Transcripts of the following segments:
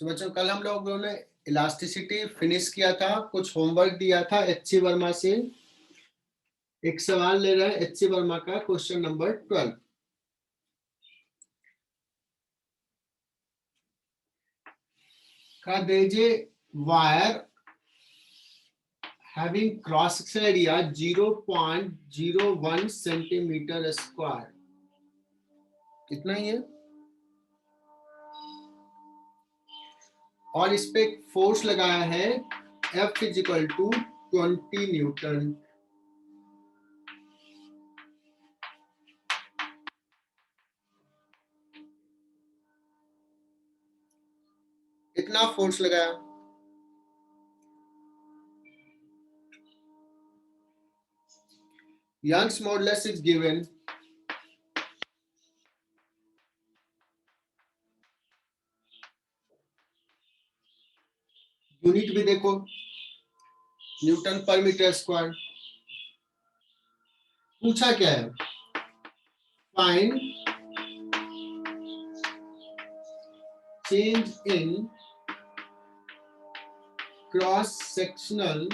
तो बच्चों कल हम लोगों ने इलास्टिसिटी फिनिश किया था, कुछ होमवर्क दिया था एच सी वर्मा से। एक सवाल ले रहे हैं एच सी वर्मा का, क्वेश्चन नंबर 12। का there is a wire having cross section area 0.01 centimetre square, इतना ही है, और इस पे फोर्स लगाया है F इजिकल टू 20 न्यूटन। इतना फोर्स लगाया। Young's modulus is given। Unit भी देखो, न्यूटन पर मीटर स्क्वायर। पूछा क्या है, find change in cross sectional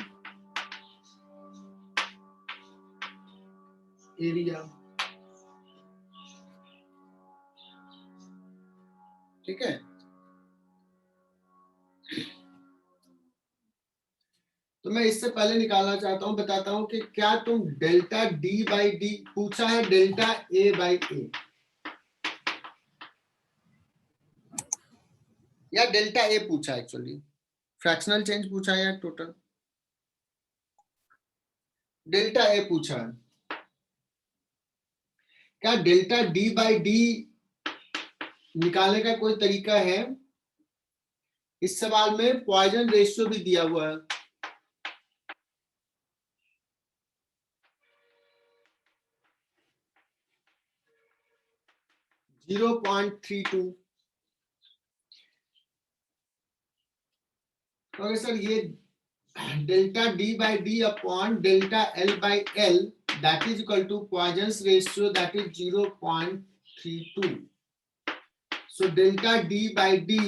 area. ठीक है, तो मैं इससे पहले निकालना चाहता हूं, बताता हूं कि क्या तुम डेल्टा डी बाई डी पूछा है, डेल्टा ए बाई ए, या डेल्टा ए पूछा है, एक्चुअली फ्रैक्शनल चेंज पूछा है या टोटल? डेल्टा ए पूछा है। क्या डेल्टा डी बाई डी निकालने का कोई तरीका है? इस सवाल में पॉइजन रेशियो भी दिया हुआ है। जीरो 0.32। तो सर ये delta D by D upon delta L by L that is equal to Poisson's ratio that is 0.32। So delta D by D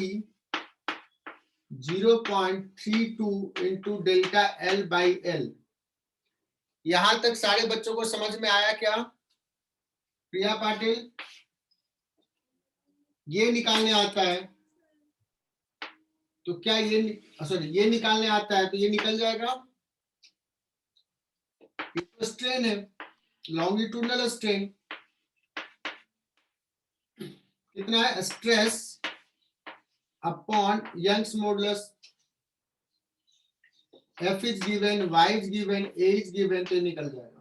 0.32 into delta L by L. यहां तक सारे बच्चों को समझ में आया क्या? प्रिया पाटिल, ये निकालने आता है तो क्या ये सॉरी ये निकालने आता है तो ये निकल जाएगा। तो स्ट्रेन है, लॉन्गिट्यूडनल स्ट्रेन कितना है, stress upon Young's modulus, F is given, Y is given, A is given, तो निकल जाएगा।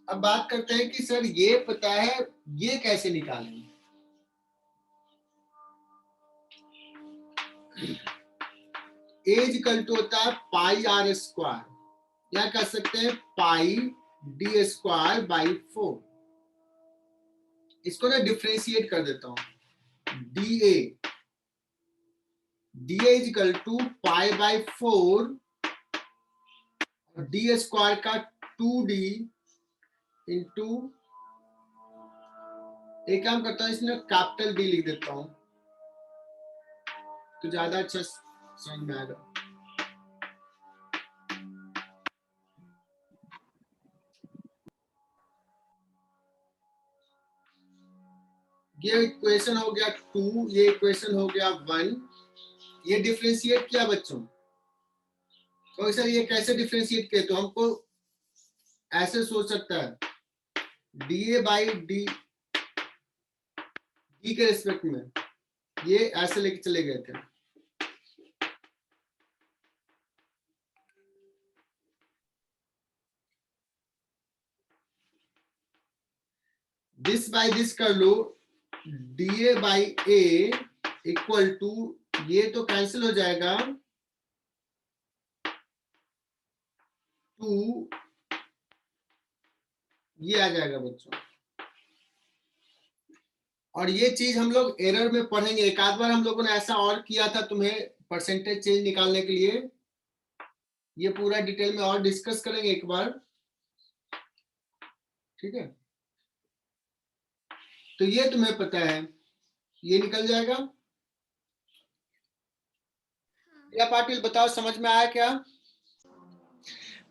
अब बात करते हैं कि सर ये पता है, ये कैसे निकालेंगे? A इक्वल टू होता है पाई आर स्क्वायर, या कह सकते हैं पाई डी स्क्वायर बाई 4। इसको ना डिफ्रेंशिएट कर देता हूं, D A equal to pi by 4 D square का 2d इंटू, एक काम करता हूं इसमें कैपिटल डी लिख देता हूं तो ज्यादा अच्छा समझ में आएगा। ये इक्वेशन हो गया 2, ये इक्वेशन हो गया 1। ये डिफरेंशिएट किया बच्चों, तो सर ये कैसे डिफरेंशिएट किया? तो हमको ऐसे सोच सकता है, डी ए बाई डी के रिस्पेक्ट में ये ऐसे लेके चले गए थे। दिस बाई दिस कर लो, D A by A equal to, ये तो कैंसिल हो जाएगा, 2 ये आ जाएगा बच्चों। और ये चीज हम लोग एरर में पढ़ेंगे, एक आध बार हम लोगों ने ऐसा और किया था तुम्हें परसेंटेज चेंज निकालने के लिए, ये पूरा डिटेल में और डिस्कस करेंगे एक बार, ठीक है। तो ये तुम्हें पता है, ये निकल जाएगा। या पाटिल बताओ समझ में आया क्या?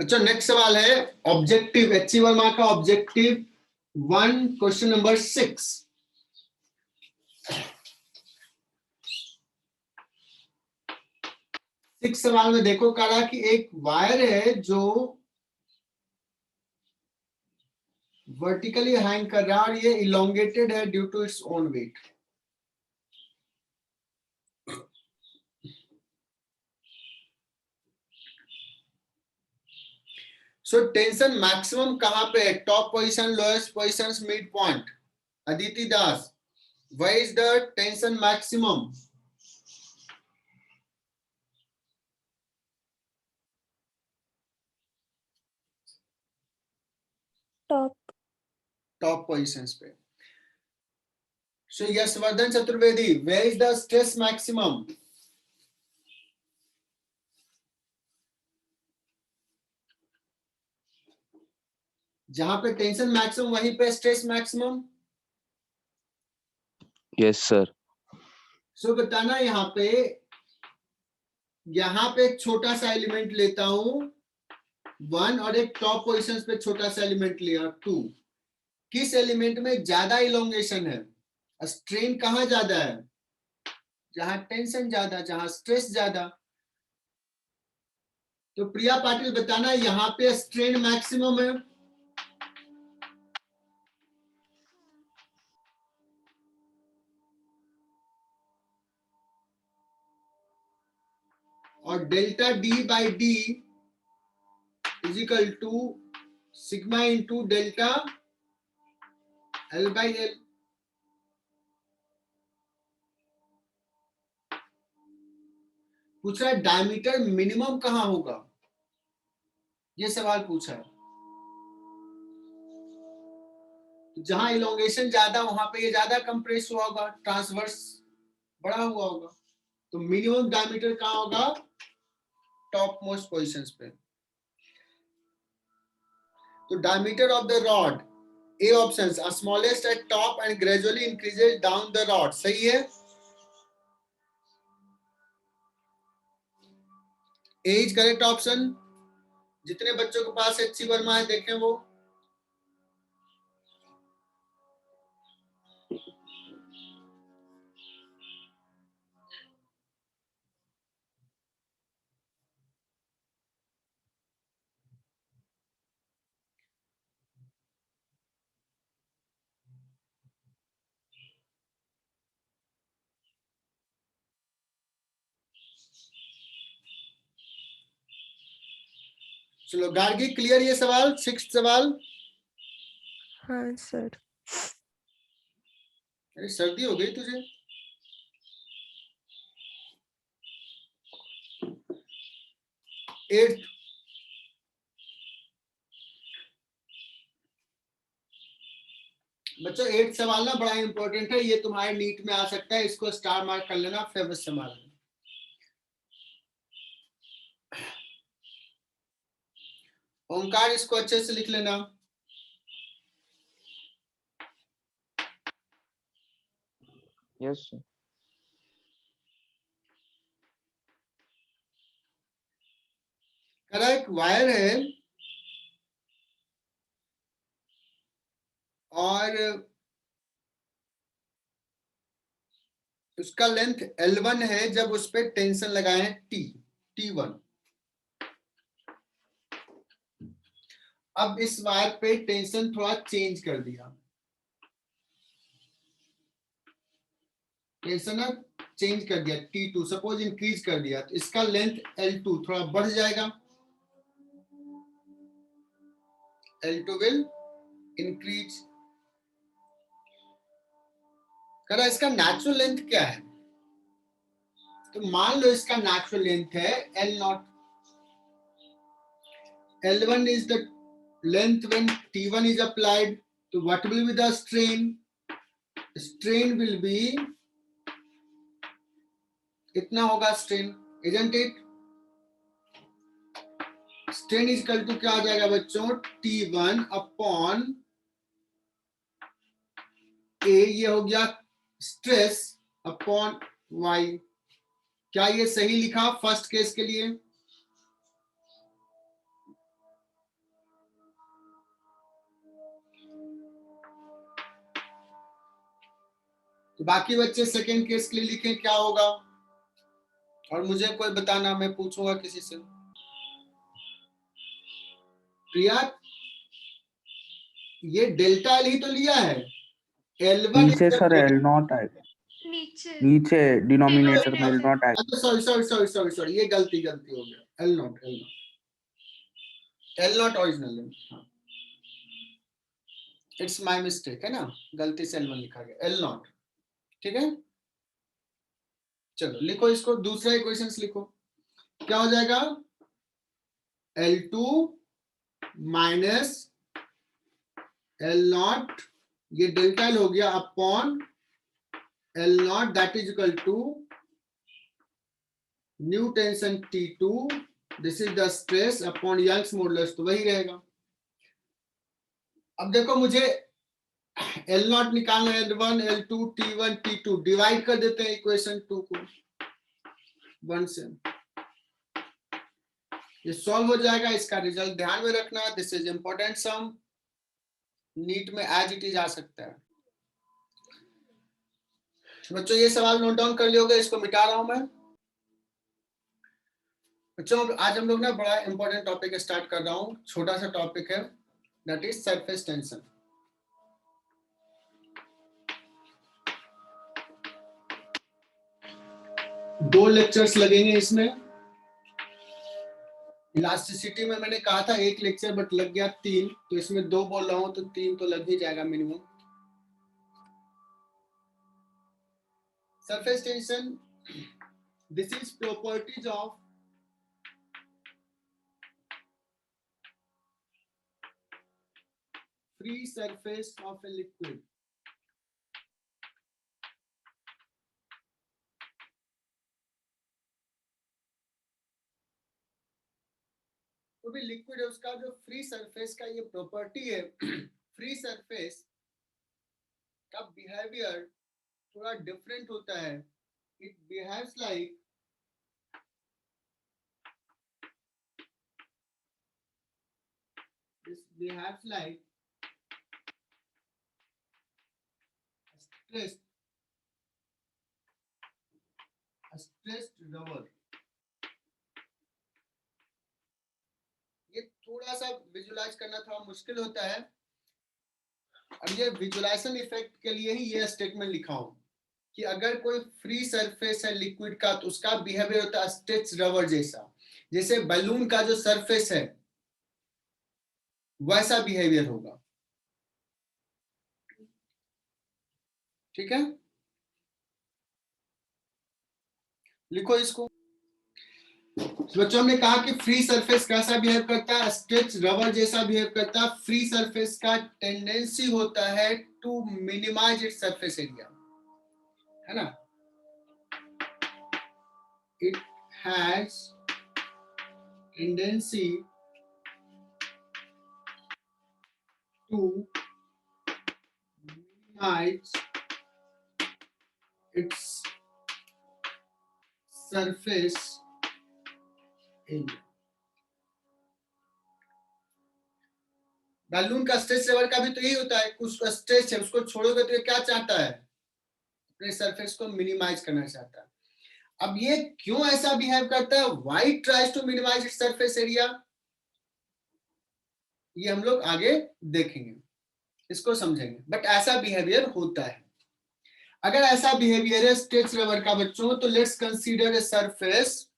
अच्छा, नेक्स्ट सवाल है ऑब्जेक्टिव, HC वर्मा का ऑब्जेक्टिव 1 क्वेश्चन नंबर 6। सिक्स सवाल में देखो, कह रहा कि एक वायर है जो वर्टिकली हैंग कर रहा है और ये इलोंगेटेड है due to its own weight. So tension maximum कहां पे है? Top position, lowest position, mid point? Aditi Das, where is the tension maximum? Top positions पे। So Yashvardhan Chaturvedi, where is the stress maximum? जहां पे टेंशन मैक्सिमम वहीं पे stress maximum. Yes sir. So बताना, यहाँ पे एक छोटा सा एलिमेंट लेता हूं 1 और एक टॉप पोजीशंस पे छोटा सा एलिमेंट लिया 2। किस एलिमेंट में ज्यादा इलोंगेशन है? स्ट्रेन कहां ज्यादा है? जहां टेंशन ज्यादा, जहां स्ट्रेस ज्यादा। तो प्रिया पाटिल बताना, यहाँ पे स्ट्रेन मैक्सिमम है और delta D by D is equal to sigma into delta L by L. पूछ रहा है डायमीटर मिनिमम कहां होगा, ये सवाल पूछा है। जहां इलोंगेशन ज्यादा वहां पे ये ज्यादा कंप्रेस हुआ होगा, ट्रांसवर्स बड़ा हुआ होगा। तो मिनिमम डायमीटर कहां होगा? टॉप मोस्ट पोजिशंस पे। तो diameter of the rod, A option, smallest eight top and gradually increases down the rod, सही है। ए इज करेक्ट ऑप्शन। जितने बच्चों के पास HC वर्मा है देखें वो। चलो गार्गी, क्लियर ये सवाल, 6th सवाल? हाँ सर। अरे सर्दी हो गई तुझे? एट्थ, बच्चों 8th सवाल ना बड़ा इंपॉर्टेंट है, ये तुम्हारे नीट में आ सकता है, इसको स्टार मार्क कर लेना, फेवरेट सवाल। ओंकार इसको अच्छे से लिख लेना। Yes sir. एक वायर है और उसका लेंथ L1 है, जब उस पर टेंशन लगाए हैं T1। अब इस वायर पे टेंशन थोड़ा चेंज कर दिया, टेंशन अब चेंज कर दिया, T2 सपोज इंक्रीज कर दिया, तो इसका लेंथ L2 थोड़ा बढ़ जाएगा, L2 विल इंक्रीज। करा इसका नेचुरल लेंथ क्या है? तो मान लो इसका नेचुरल लेंथ है L0। L1 is the length when T1 is applied. So what will be the strain? Strain will be इतना होगा strain, isn't it? Strain equal to क्या आ जाएगा बच्चों, T1 अपॉन A, ये हो गया स्ट्रेस अपॉन Y। क्या ये सही लिखा फर्स्ट केस के लिए? तो बाकी बच्चे सेकेंड केस के लिए लिखें क्या होगा, और मुझे कोई बताना, मैं पूछूंगा किसी से। प्रिया, ये डेल्टा एल ही तो लिया है, L1 नीचे सर एल नॉट आएगा, नीचे नीचे डिनोमिनेटर में एल नॉट आएगा। अच्छा sorry sorry sorry sorry sorry, ये गलती हो गया, एल नॉट ओरिजिनल है, इट्स माय मिस्टेक है ना, गलती से L1 लिखा गया, एल नॉट। ठीक है, चलो लिखो इसको, दूसरा इक्वेशन लिखो, क्या हो जाएगा, L2 माइनस एल नॉट, ये डेल्टा एल हो गया upon L naught, that is equal to new tension T2, this is the stress upon Young's modulus, तो वही रहेगा। अब देखो मुझे एल नॉट निकालना है, L1 L2 T1 T2, divide कर देते हैं इक्वेशन 2 को 1 से, ये सॉल्व हो जाएगा। इसका रिजल्ट ध्यान में रखना, this is important sum, NEET में एज इट इज आ सकता है। बच्चों ये सवाल नोट डाउन कर लियोगे, इसको मिटा रहा हूं मैं। बच्चों आज हम लोग ना बड़ा इंपॉर्टेंट टॉपिक स्टार्ट कर रहा हूं, छोटा सा टॉपिक है, दैट इज सरफेस टेंशन। दो लेक्चर्स लगेंगे इसमें, इलास्टिसिटी में मैंने कहा था एक लेक्चर, बट लग गया 3, तो इसमें 2 बोल रहा हूं तो 3 तो लग ही जाएगा minimum. Surface tension, this is properties of free surface of a liquid। तो भी लिक्विड है उसका जो फ्री सरफेस का ये प्रॉपर्टी है, फ्री सरफेस का बिहेवियर थोड़ा डिफरेंट होता है, it behaves like stressed rubber। ये थोड़ा सा विजुलाइज करना थोड़ा मुश्किल होता है। अब ये विजुलाइजेशन इफेक्ट के लिए ही ये स्टेटमेंट लिखा हूं कि अगर कोई फ्री सरफेस है लिक्विड का तो उसका बिहेवियर होता है स्ट्रेच्ड रबर जैसा, जैसे बलून का जो सरफेस है वैसा बिहेवियर होगा। ठीक है, लिखो इसको। बच्चों हमने कहा कि फ्री सरफेस कैसा बिहेव करता है, स्ट्रेच रबर जैसा बिहेव करता है। फ्री सरफेस का टेंडेंसी होता है to minimise its surface area, है ना, it has tendency to minimise its surface area. Balloon का स्ट्रेच लेवल का भी तो यही होता है, उसका स्ट्रेच है, उसको छोड़ोगे तो ये क्या चाहता है, अपने सरफेस को मिनिमाइज करना चाहता है। अब ये क्यों ऐसा बिहेव करता है, why tries to minimise its surface area, ये हम लोग आगे देखेंगे, इसको समझेंगे, बट ऐसा बिहेवियर होता है। अगर ऐसा बिहेवियर है स्ट्रेच रबर का बच्चों, तो let's consider a surface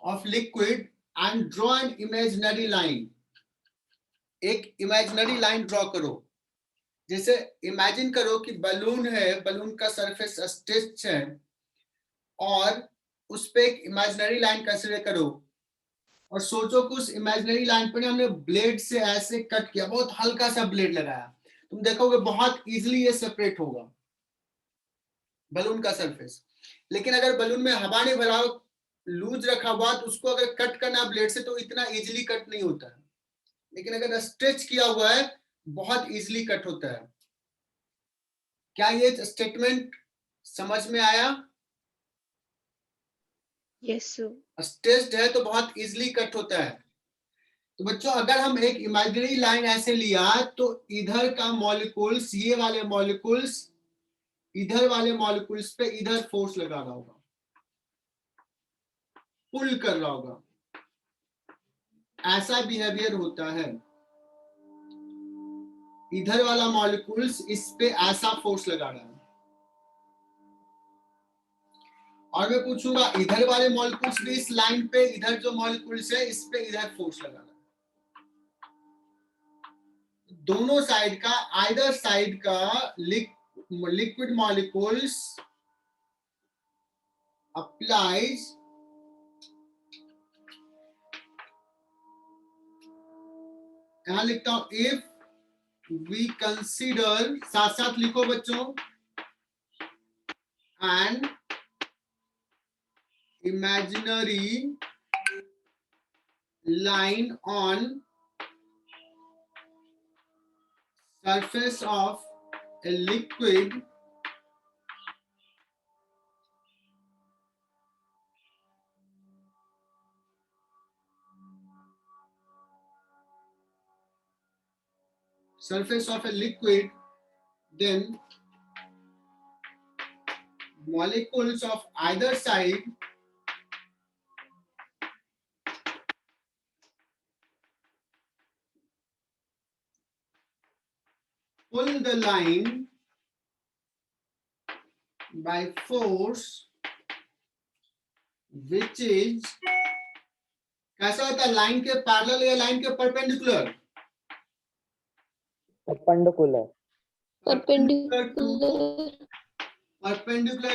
of liquid and draw an imaginary line. एक इमेजिनरी लाइन ड्रॉ करो, जैसे इमेजिन करो कि बलून है, बलून का सरफेस स्ट्रेच है और उस पे एक इमेजिनरी लाइन कंसीडर करो और सोचो कि उस इमेजिनरी लाइन पर हमने ब्लेड से ऐसे कट किया, बहुत हल्का सा ब्लेड लगाया, तुम देखोगे बहुत इजीली ये सेपरेट होगा बलून का सरफेस। लेकिन अगर बलून में हवा नहीं भरा हो, लूज रखा हुआ तो उसको अगर कट करना ब्लेड से तो इतना इजीली कट नहीं होता है, लेकिन अगर स्ट्रेच किया हुआ है बहुत इजीली कट होता है। क्या ये स्टेटमेंट समझ में आया? Yes, sir. स्ट्रेच्ड है तो बहुत इजीली कट होता है। तो बच्चों अगर हम एक इमेजिनरी लाइन ऐसे लिया तो इधर का मॉलिक्यूल्स, ये वाले मॉलिक्यूल्स इधर वाले मॉलिक्यूल्स पे इधर फोर्स लगा रहा होगा, पुल कर रहा होगा, ऐसा बिहेवियर होता है। इधर वाला मॉलिक्यूल्स इस पे ऐसा फोर्स लगा रहा है, और मैं पूछूंगा इधर वाले मॉलिक्यूल्स भी इस लाइन पे, इधर जो मॉलिक्यूल्स है इस पे इधर फोर्स लगा रहा है। दोनों साइड का, आइदर साइड का लिक्विड मॉलिक्यूल्स अप्लाइज यहां लिखता हूं, इफ वी कंसीडर, साथ साथ लिखो बच्चों, and imaginary line on surface of a liquid then molecules of either side pull the line by force which is, कैसा होता है, लाइन के पैरेलल या लाइन के perpendicular? Perpendicular. Perpendicular to Perpendicular.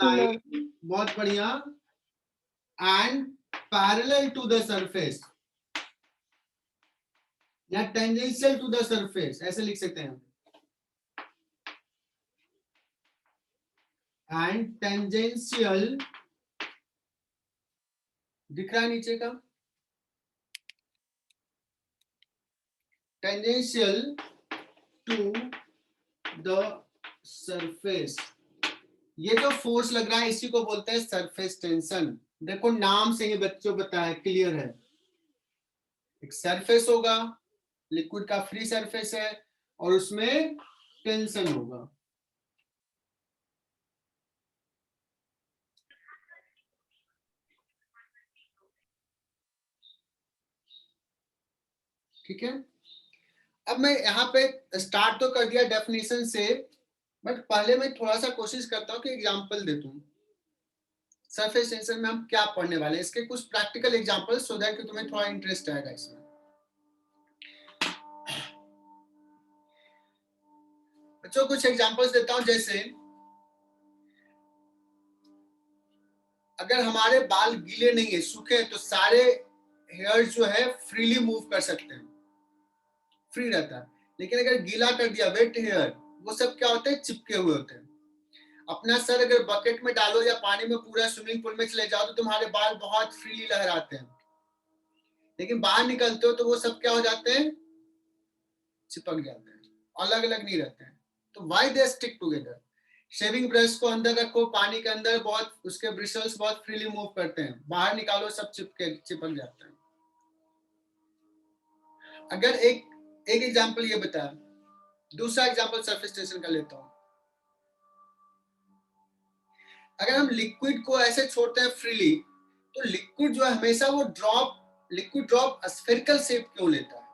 Line, बहुत बढ़िया, and parallel to the surface या tangential to the surface, ऐसे लिख सकते हैं, एंड टेंजेंशियल, दिख रहा है नीचे का, टेंजेंशियल टू द सरफेस। ये जो फोर्स लग रहा है इसी को बोलते हैं सरफेस टेंशन। देखो नाम से ही बच्चों पता है, क्लियर है, एक सरफेस होगा, लिक्विड का फ्री सरफेस है और उसमें टेंशन होगा। ठीक है, अब मैं यहाँ पे स्टार्ट तो कर दिया डेफिनेशन से, बट पहले मैं थोड़ा सा कोशिश करता हूँ कि एग्जांपल दे दूं। सरफेस टेंशन में हम क्या पढ़ने वाले हैं, इसके कुछ प्रैक्टिकल एग्जांपल, सो दैट कि तुम्हें थोड़ा इंटरेस्ट आएगा इसमें। बच्चों कुछ एग्जांपल्स देता हूं, जैसे अगर हमारे बाल गीले नहीं है, सूखे हैं, तो सारे हेयर जो है फ्रीली मूव कर सकते हैं, फ्री रहता है। लेकिन अगर गीला कर दिया, वेट हेयर, वो सब क्या होते हैं, चिपके हुए होते हैं। अपना सर अगर बकेट में डालो या पानी में पूरा स्विमिंग पूल में चले जाओ तो तुम्हारे बाल बहुत फ्रीली लहराते हैं, लेकिन बाहर निकलते हो तो वो सब क्या हो जाते हैं, चिपक जाते हैं, अलग अलग नहीं रहते हैं। तो why they stick together? Shaving brush को अंदर रखो पानी के अंदर, बहुत उसके ब्रिसल्स बहुत फ्रीली मूव करते हैं, बाहर निकालो सब चिपक जाते हैं। अगर एक एग्जांपल ये बता, दूसरा एग्जांपल सरफेस टेंशन का लेता हूं। अगर हम लिक्विड को ऐसे छोड़ते हैं फ्रीली, तो लिक्विड जो है हमेशा वो लिक्विड ड्रॉप स्फेरिकल शेप क्यों लेता है?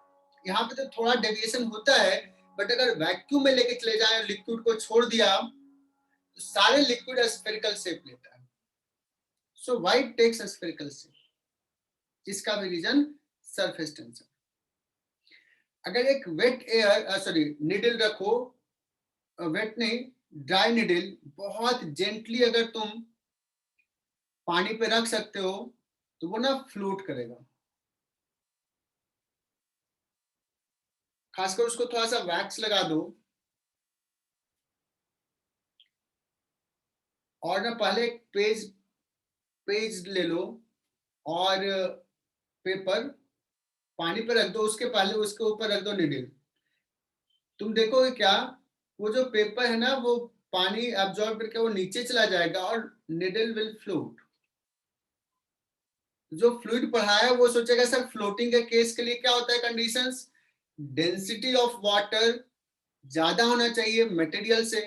यहाँ पे तो थोड़ा डेविएशन होता है, बट अगर वैक्यूम में लेके चले जाए और लिक्विड को छोड़ दिया तो सारे लिक्विड स्फेरिकल शेप लेता है। So why it takes spherical shape? इसका भी रीजन सरफेस टेंशन। अगर एक वेट निडल रखो, वेट नहीं, ड्राई निडल, बहुत जेंटली अगर तुम पानी पे रख सकते हो तो वो ना फ्लोट करेगा। खासकर उसको थोड़ा सा वैक्स लगा दो, और ना पहले एक पेज पेज ले लो और पेपर पानी पर रख दो, उसके पहले उसके ऊपर रख दो निडल। तुम देखोगे क्या, वो जो पेपर है ना वो पानी एब्जॉर्ब करके वो नीचे चला जाएगा और निडल विल फ्लोट। जो फ्लूइड पढ़ा है वो सोचेगा सर फ्लोटिंग के केस के लिए क्या होता है कंडीशंस, डेंसिटी ऑफ वाटर ज्यादा होना चाहिए मटेरियल से,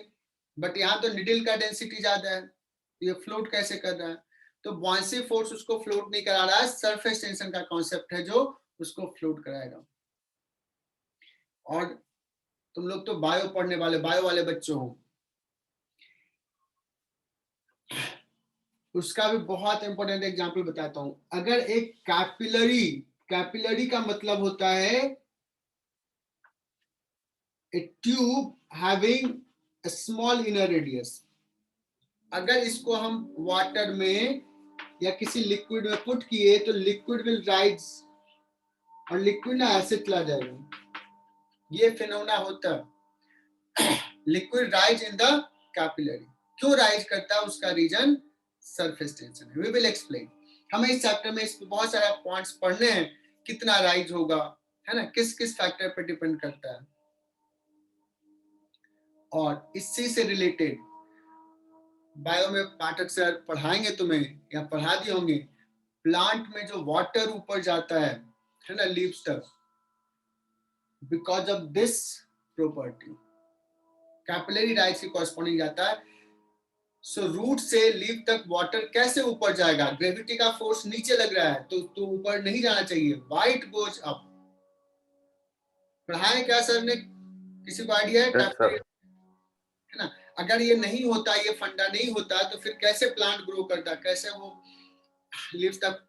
बट यहाँ तो निडल का डेंसिटी ज्यादा है, ये फ्लोट कैसे कर रहा है? तो बॉयंसी फोर्स उसको फ्लोट नहीं करा रहा है, सरफेस टेंशन का कॉन्सेप्ट है जो उसको फ्लोट कराएगा। और तुम लोग तो बायो पढ़ने वाले, बायो वाले बच्चे हो, उसका भी बहुत इंपॉर्टेंट एग्जांपल बताता हूं। अगर एक कैपिलरी, कैपिलरी का मतलब होता है a tube having a small inner radius। अगर इसको हम वाटर में या किसी लिक्विड में पुट किए तो लिक्विड विल राइज और लिक्विड ना ऐसे चला जाएगा, ये फिनोमेना होता है। Liquid rise in the capillary, क्यों राइज करता है उसका रीजन सरफेस टेंशन है। We will explain. हमें इस चैप्टर में इस बहुत सारे पॉइंट्स पढ़ने हैं, कितना राइज होगा है ना, किस किस फैक्टर पर डिपेंड करता है। और इसी से रिलेटेड बायो में पाठक सर पढ़ाएंगे तुम्हें या पढ़ा दिए होंगे, प्लांट में जो वाटर ऊपर जाता है ना लीव्स तक, because of this property capillary rise के कॉरस्पॉन्डिंग जाता है। सो रूट से लीव तक वाटर कैसे ऊपर जाएगा, ग्रेविटी का फोर्स नीचे लग रहा है तो ऊपर नहीं जाना चाहिए, वाइट गोज अप। पढ़ाए क्या सर ने, किसी को आइडिया है? Yes, sir. है ना, अगर ये नहीं होता, ये फंडा नहीं होता तो फिर कैसे प्लांट ग्रो करता, कैसे वो लीव्स तक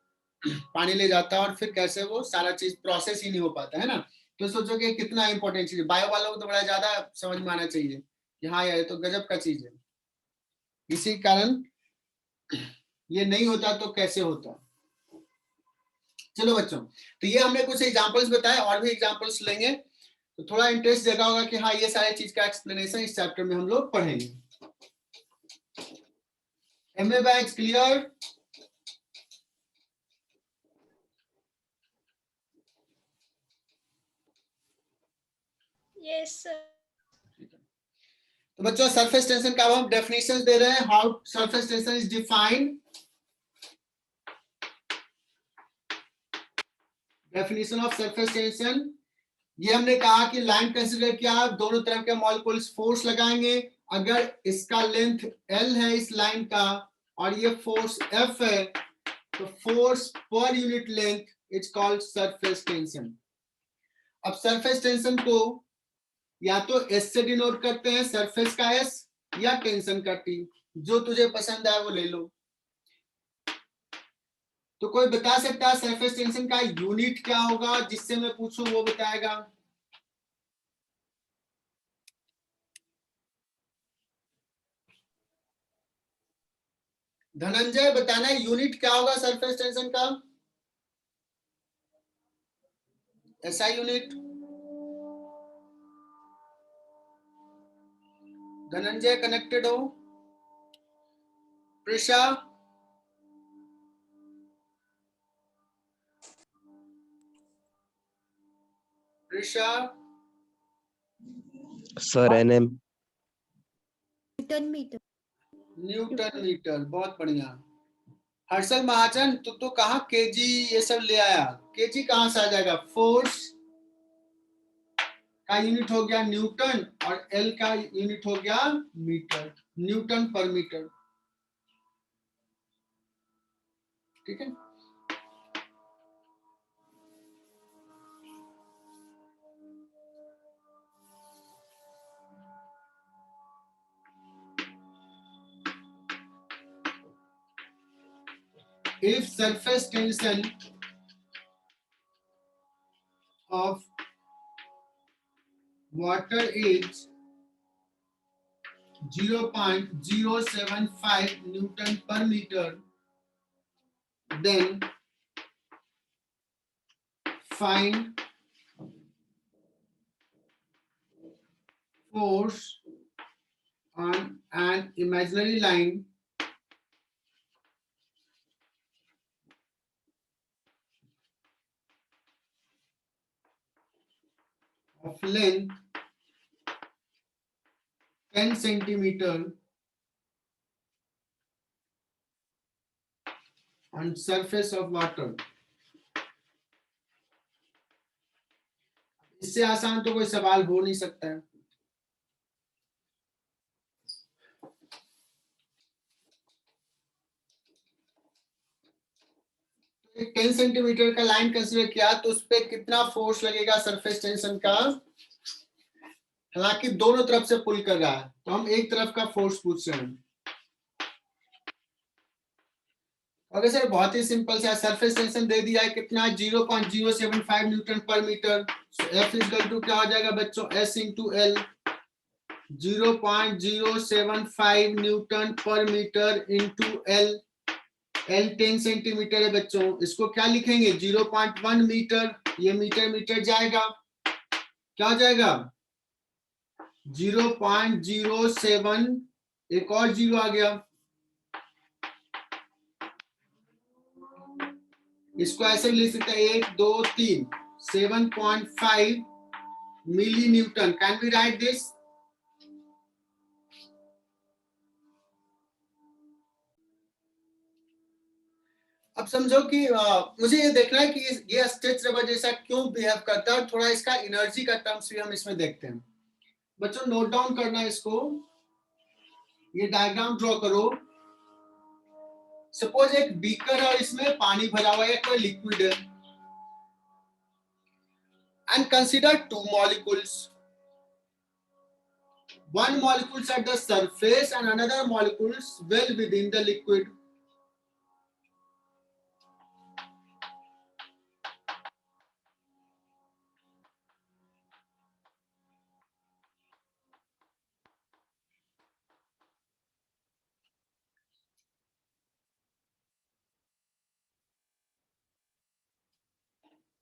पानी ले जाता और फिर कैसे वो सारा चीज प्रोसेस ही नहीं हो पाता है ना। तो सोचो कि कितना इंपॉर्टेंट चीज है, बायो वालों को तो बड़ा ज्यादा समझ में आना चाहिए कि हाँ यार ये तो गजब का चीज है। इसी कारण ये नहीं होता तो कैसे होता। चलो बच्चों, तो ये हमने कुछ एग्जांपल्स बताए, और भी एग्जांपल्स लेंगे तो थोड़ा इंटरेस्ट जगा होगा कि हाँ ये सारी चीज का एक्सप्लेनेशन इस चैप्टर में हम लोग पढ़ेंगे। MA batch clear? Yes, sir. तो बच्चों सरफेस टेंशन का अब हम डेफिनेशन दे रहे हैं, how surface tension is defined. Definition of surface tension, ये हमने कहा कि लाइन कंसीडर किया, दोनों तरफ के मॉलिक्यूल्स फोर्स लगाएंगे, अगर इसका लेंथ L है इस लाइन का और ये फोर्स F है तो force per unit length is called surface tension. अब सरफेस टेंशन को या तो S से डिनोट करते हैं, सरफेस का S, या टेंशन का T, जो तुझे पसंद है वो ले लो। तो कोई बता सकता है सरफेस टेंशन का यूनिट क्या होगा? जिससे मैं पूछूं वो बताएगा। धनंजय बताना है यूनिट क्या होगा सरफेस टेंशन का? ऐसा यूनिट धनंजय कनेक्टेड हो? Prisha? Prisha? Sir, NM. Newton meter. Newton metre, बहुत बढ़िया। हर्षल महाजन तू तो कहाँ केजी ये सब ले आया, केजी कहाँ से आ जाएगा? फोर्स का यूनिट हो गया न्यूटन और एल का यूनिट हो गया मीटर, न्यूटन पर मीटर। ठीक है, if surface tension of water is 0.075 Newton per meter, then find force on an imaginary line of length 10 centimeter on surface of water. इससे आसान तो कोई सवाल हो नहीं सकता है. एक 10 सेंटीमीटर का लाइन कंसीडर किया तो उस पर कितना फोर्स लगेगा सरफेस टेंशन का. हालांकि दोनों तरफ से पुल कर रहा है तो हम एक तरफ का फोर्स पूछ रहे हैं. ओके सर, बहुत ही सिंपल सा सरफेस टेंशन दे दिया है कितना 0.075 newton per metre. So F equal to क्या हो जाएगा बच्चों, S into L. 0.075 newton per metre into L. L 10 centimetre है बच्चों. इसको क्या लिखेंगे 0.1 मीटर. ये मीटर मीटर जाएगा, क्या हो जाएगा 0.07. एक और जीरो आ गया. इसको ऐसे भी लिख सकते हैं 1 2 3 7.5 millinewton. Can we write this? अब समझो कि मुझे ये देखना है कि ये स्ट्रेच रबर जैसा क्यों बिहेव करता है. थोड़ा इसका एनर्जी का टर्म्स भी हम इसमें देखते हैं. बच्चों नोट डाउन करना है इसको. ये डायग्राम ड्रॉ करो. सपोज एक बीकर है, इसमें पानी भरा हुआ है, कोई लिक्विड है. And consider two molecules. One molecule at the surface and another molecules well within the liquid.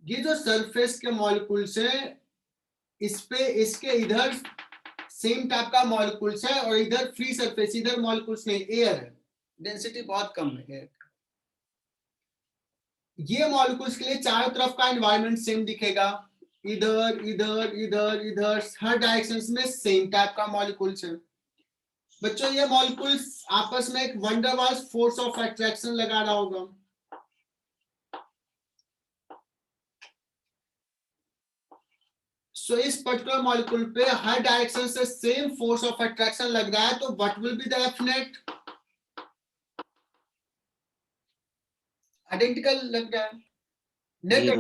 ये जो सरफेस के मॉलिक्यूल्स है, इस पे इसके इधर सेम टाइप का मॉलिक्यूल्स है और इधर फ्री सरफेस, इधर मॉलिक्यूल्स नहीं, एयर है, डेंसिटी बहुत कम है एयर का. ये मॉलिक्यूल्स के लिए चारों तरफ का एनवायरनमेंट सेम दिखेगा. इधर इधर इधर इधर हर डायरेक्शंस में सेम टाइप का मॉलिक्यूल्स है. बच्चों ये मॉलिक्यूल्स आपस में एक वंडरवाल्स फोर्स ऑफ अट्रैक्शन लगा रहा होगा. सो इस पर्टिकुलर मॉलिक्यूल पे हर डायरेक्शन से सेम फोर्स ऑफ अट्रैक्शन लग रहा है, तो what will be the F net? Identical लग रहा है. नेट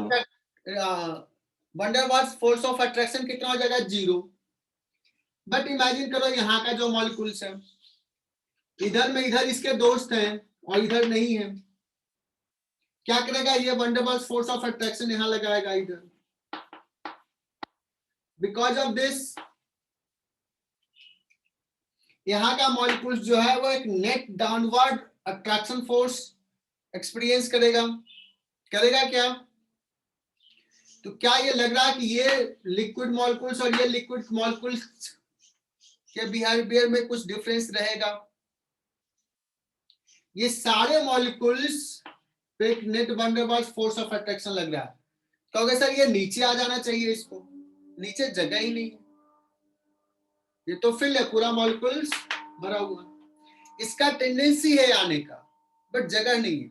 वंडरवाल्स फोर्स ऑफ अट्रैक्शन कितना हो जाएगा 0. बट इमेजिन करो यहाँ का जो मॉलिक्यूल्स है, इधर में इधर इसके दोस्त हैं और इधर नहीं है. क्या करेगा ये वंडरवाल्स फोर्स ऑफ अट्रैक्शन यहाँ लगाएगा इधर. बिकॉज ऑफ दिस यहाँ का मॉलिक्यूल्स जो है वो एक net downward attraction force experience करेगा. करेगा क्या? तो क्या ये लग रहा है कि ये लिक्विड मॉलिक्यूल्स और ये लिक्विड मॉलिक्यूल्स के बिहेवियर में कुछ डिफरेंस रहेगा? ये सारे मॉलिक्यूल्स पे एक नेट वंडरवाल्स फोर्स ऑफ अट्रैक्शन लग रहा है. कहोगे सर ये नीचे आ जाना चाहिए, इसको नीचे जगह ही नहीं है, ये तो फिल है, पूरा मॉलिक्यूल्स भरा हुआ. इसका टेंडेंसी है आने का बट जगह नहीं है.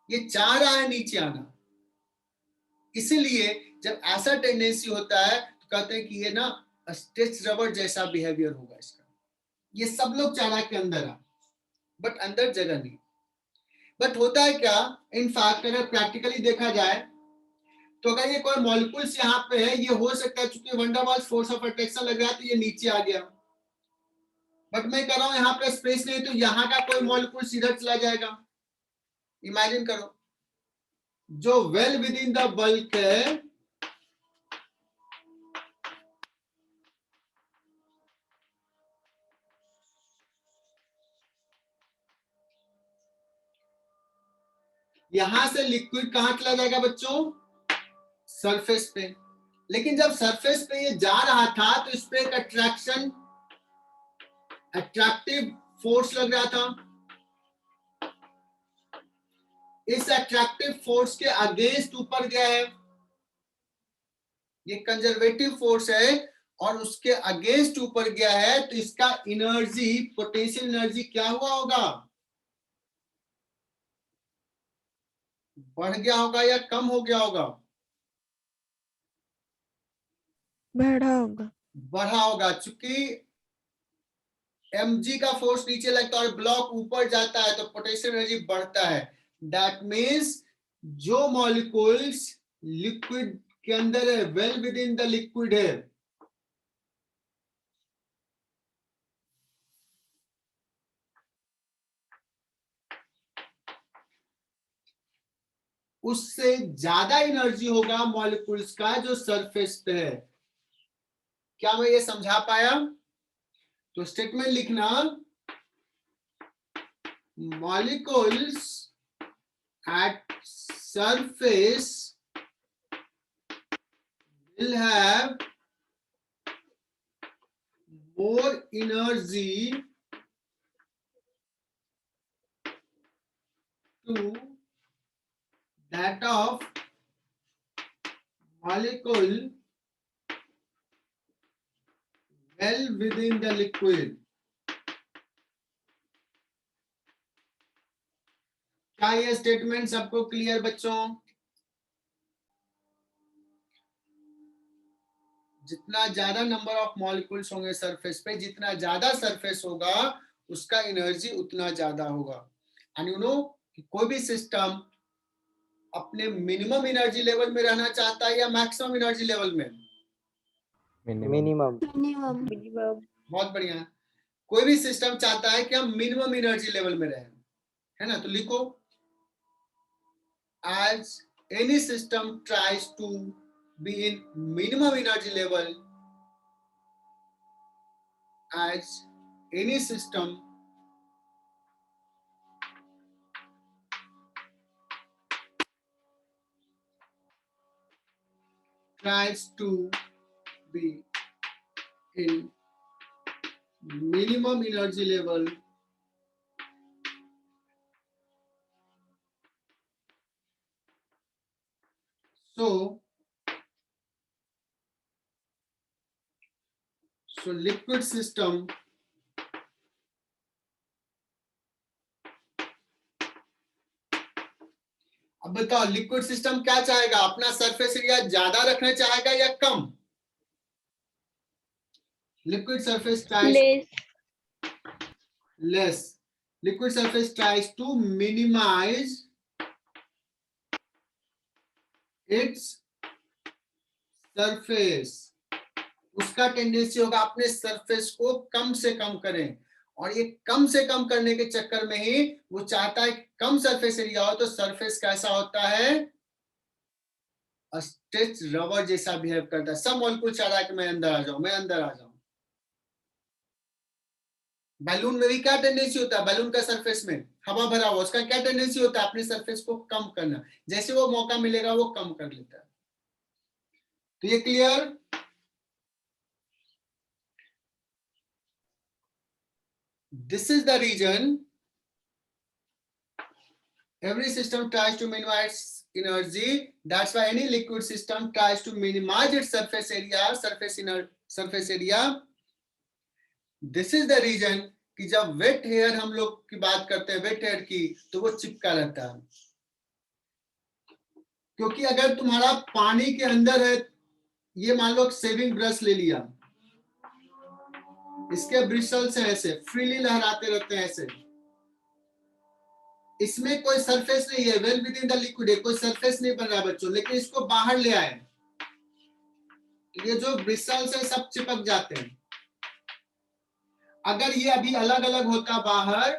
ये चाह रहा है नीचे आना, इसीलिए जब ऐसा टेंडेंसी होता है तो कहते हैं कि ये ना स्ट्रेच रबर जैसा बिहेवियर होगा इसका. ये सब लोग चाह रहा है कि अंदर आ, बट अंदर जगह नहीं. बट होता है क्या, इनफैक्ट अगर प्रैक्टिकली देखा जाए तो अगर ये कोई मॉलिक्यूल्स यहाँ पे है, ये हो सकता है चूंकि वंडरवाल्स फोर्स ऑफ अट्रैक्शन लग रहा है तो ये नीचे आ गया. बट मैं कह रहा हूं यहाँ पे स्पेस नहीं, तो यहाँ का कोई मॉलिक्यूल सीधा चला जाएगा. इमेजिन करो जो well with in the bulk है, यहां से लिक्विड कहां चला जाएगा बच्चों? सरफेस पे. लेकिन जब सरफेस पे ये जा रहा था तो इस पे एक अट्रैक्टिव फोर्स लग रहा था. इस अट्रैक्टिव फोर्स के अगेंस्ट ऊपर गया है. ये कंजर्वेटिव फोर्स है और उसके अगेंस्ट ऊपर गया है, तो इसका एनर्जी, पोटेंशियल एनर्जी क्या हुआ होगा? बढ़ गया होगा या कम हो गया होगा? बढ़ा होगा। बढ़ा होगा, चूंकि mg का फोर्स नीचे लगता है और ब्लॉक ऊपर जाता है तो पोटेंशियल एनर्जी बढ़ता है। दैट मीन्स जो मॉलिक्यूल्स लिक्विड के अंदर है, well with in the liquid है, उससे ज्यादा एनर्जी होगा मॉलिक्यूल्स का जो सरफेस पे है। क्या मैं ये समझा पाया? तो स्टेटमेंट लिखना, molecules at surface will have more energy to that of molecule well within the liquid. क्या ये स्टेटमेंट सबको क्लियर बच्चों? जितना ज्यादा नंबर ऑफ मॉलिक्यूल्स होंगे सरफेस पे, जितना ज्यादा सरफेस होगा उसका एनर्जी उतना ज्यादा होगा। एंड यू नो कि कोई भी सिस्टम अपने मिनिमम एनर्जी लेवल में रहना चाहता है या मैक्सिमम एनर्जी लेवल में? मिनिमम। मिनिमम। बहुत बढ़िया। कोई भी सिस्टम चाहता है कि हम मिनिमम एनर्जी लेवल में रहें, है ना? तो लिखो, as any system tries to be in minimum energy level, as any system tries to be in minimum energy level, so liquid system अब बताओ, लिक्विड सिस्टम क्या चाहेगा? अपना सरफेस एरिया ज्यादा रखना चाहेगा या कम? Liquid surface tries less. Liquid surface tries to minimize its surface. उसका टेंडेंसी होगा अपने सरफेस को कम से कम करें, और ये कम से कम करने के चक्कर में ही वो चाहता है कम सरफेस एरिया हो। तो सरफेस कैसा होता है? स्ट्रेच रबर जैसा बिहेव करता है। सब मॉलिक्यूल चाह रहा है कि मैं अंदर आ जाऊं, मैं अंदर आ जाऊं। बैलून में भी क्या टेंडेंसी होता है? बैलून का सरफेस में हवा भरा हुआ, उसका क्या टेंडेंसी होता है? अपने सरफेस को कम करना। जैसे वो मौका मिलेगा वो कम कर लेता है। तो ये clear? This is the reason every system tries to minimize energy. That's why any liquid system tries to minimize its surface area, surface area. This is the reason कि जब वेट हेयर हम लोग की बात करते हैं, वेट हेयर की, तो वो चिपका रहता है। क्योंकि अगर तुम्हारा पानी के अंदर है, ये मान लो सेविंग ब्रश ले लिया, इसके ब्रिसल्स हैं ऐसे, फ्रीली लहराते रहते हैं ऐसे, इसमें कोई सरफेस नहीं है, well with in the liquid है, कोई सरफेस नहीं बन रहा बच्चों, लेकिन इसको बाहर ले आए, ये जो ब्रिसल्स है सब चिपक जाते हैं। अगर ये अभी अलग अलग होता बाहर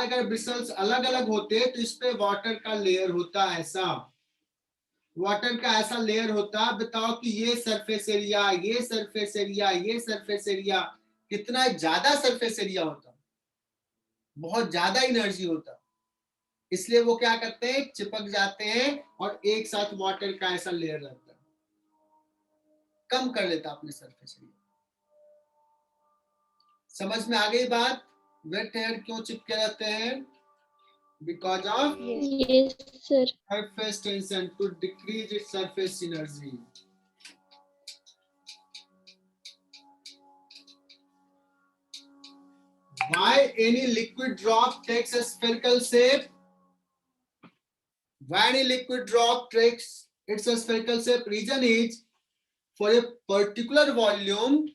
अगर ब्रिसल्स अलग अलग होते तो इस पे वाटर का लेयर होता, ऐसा वाटर का ऐसा लेयर होता। बताओ कि ये सरफेस एरिया, ये सरफेस एरिया, ये सरफेस एरिया, कितना ज्यादा सरफेस एरिया होता, बहुत ज्यादा एनर्जी होता। इसलिए वो क्या करते हैं, चिपक जाते हैं और एक साथ वाटर का ऐसा लेयर रहता है, कम कर लेता अपने सरफेस एरिया। समझ में आ गई बात? वेट हेयर क्यों चिपके रहते हैं? Because of Yes, sir. surface tension to decrease its surface energy. Why any liquid drop takes a spherical shape? Why any liquid drop takes its a spherical shape? Reason is for a particular volume,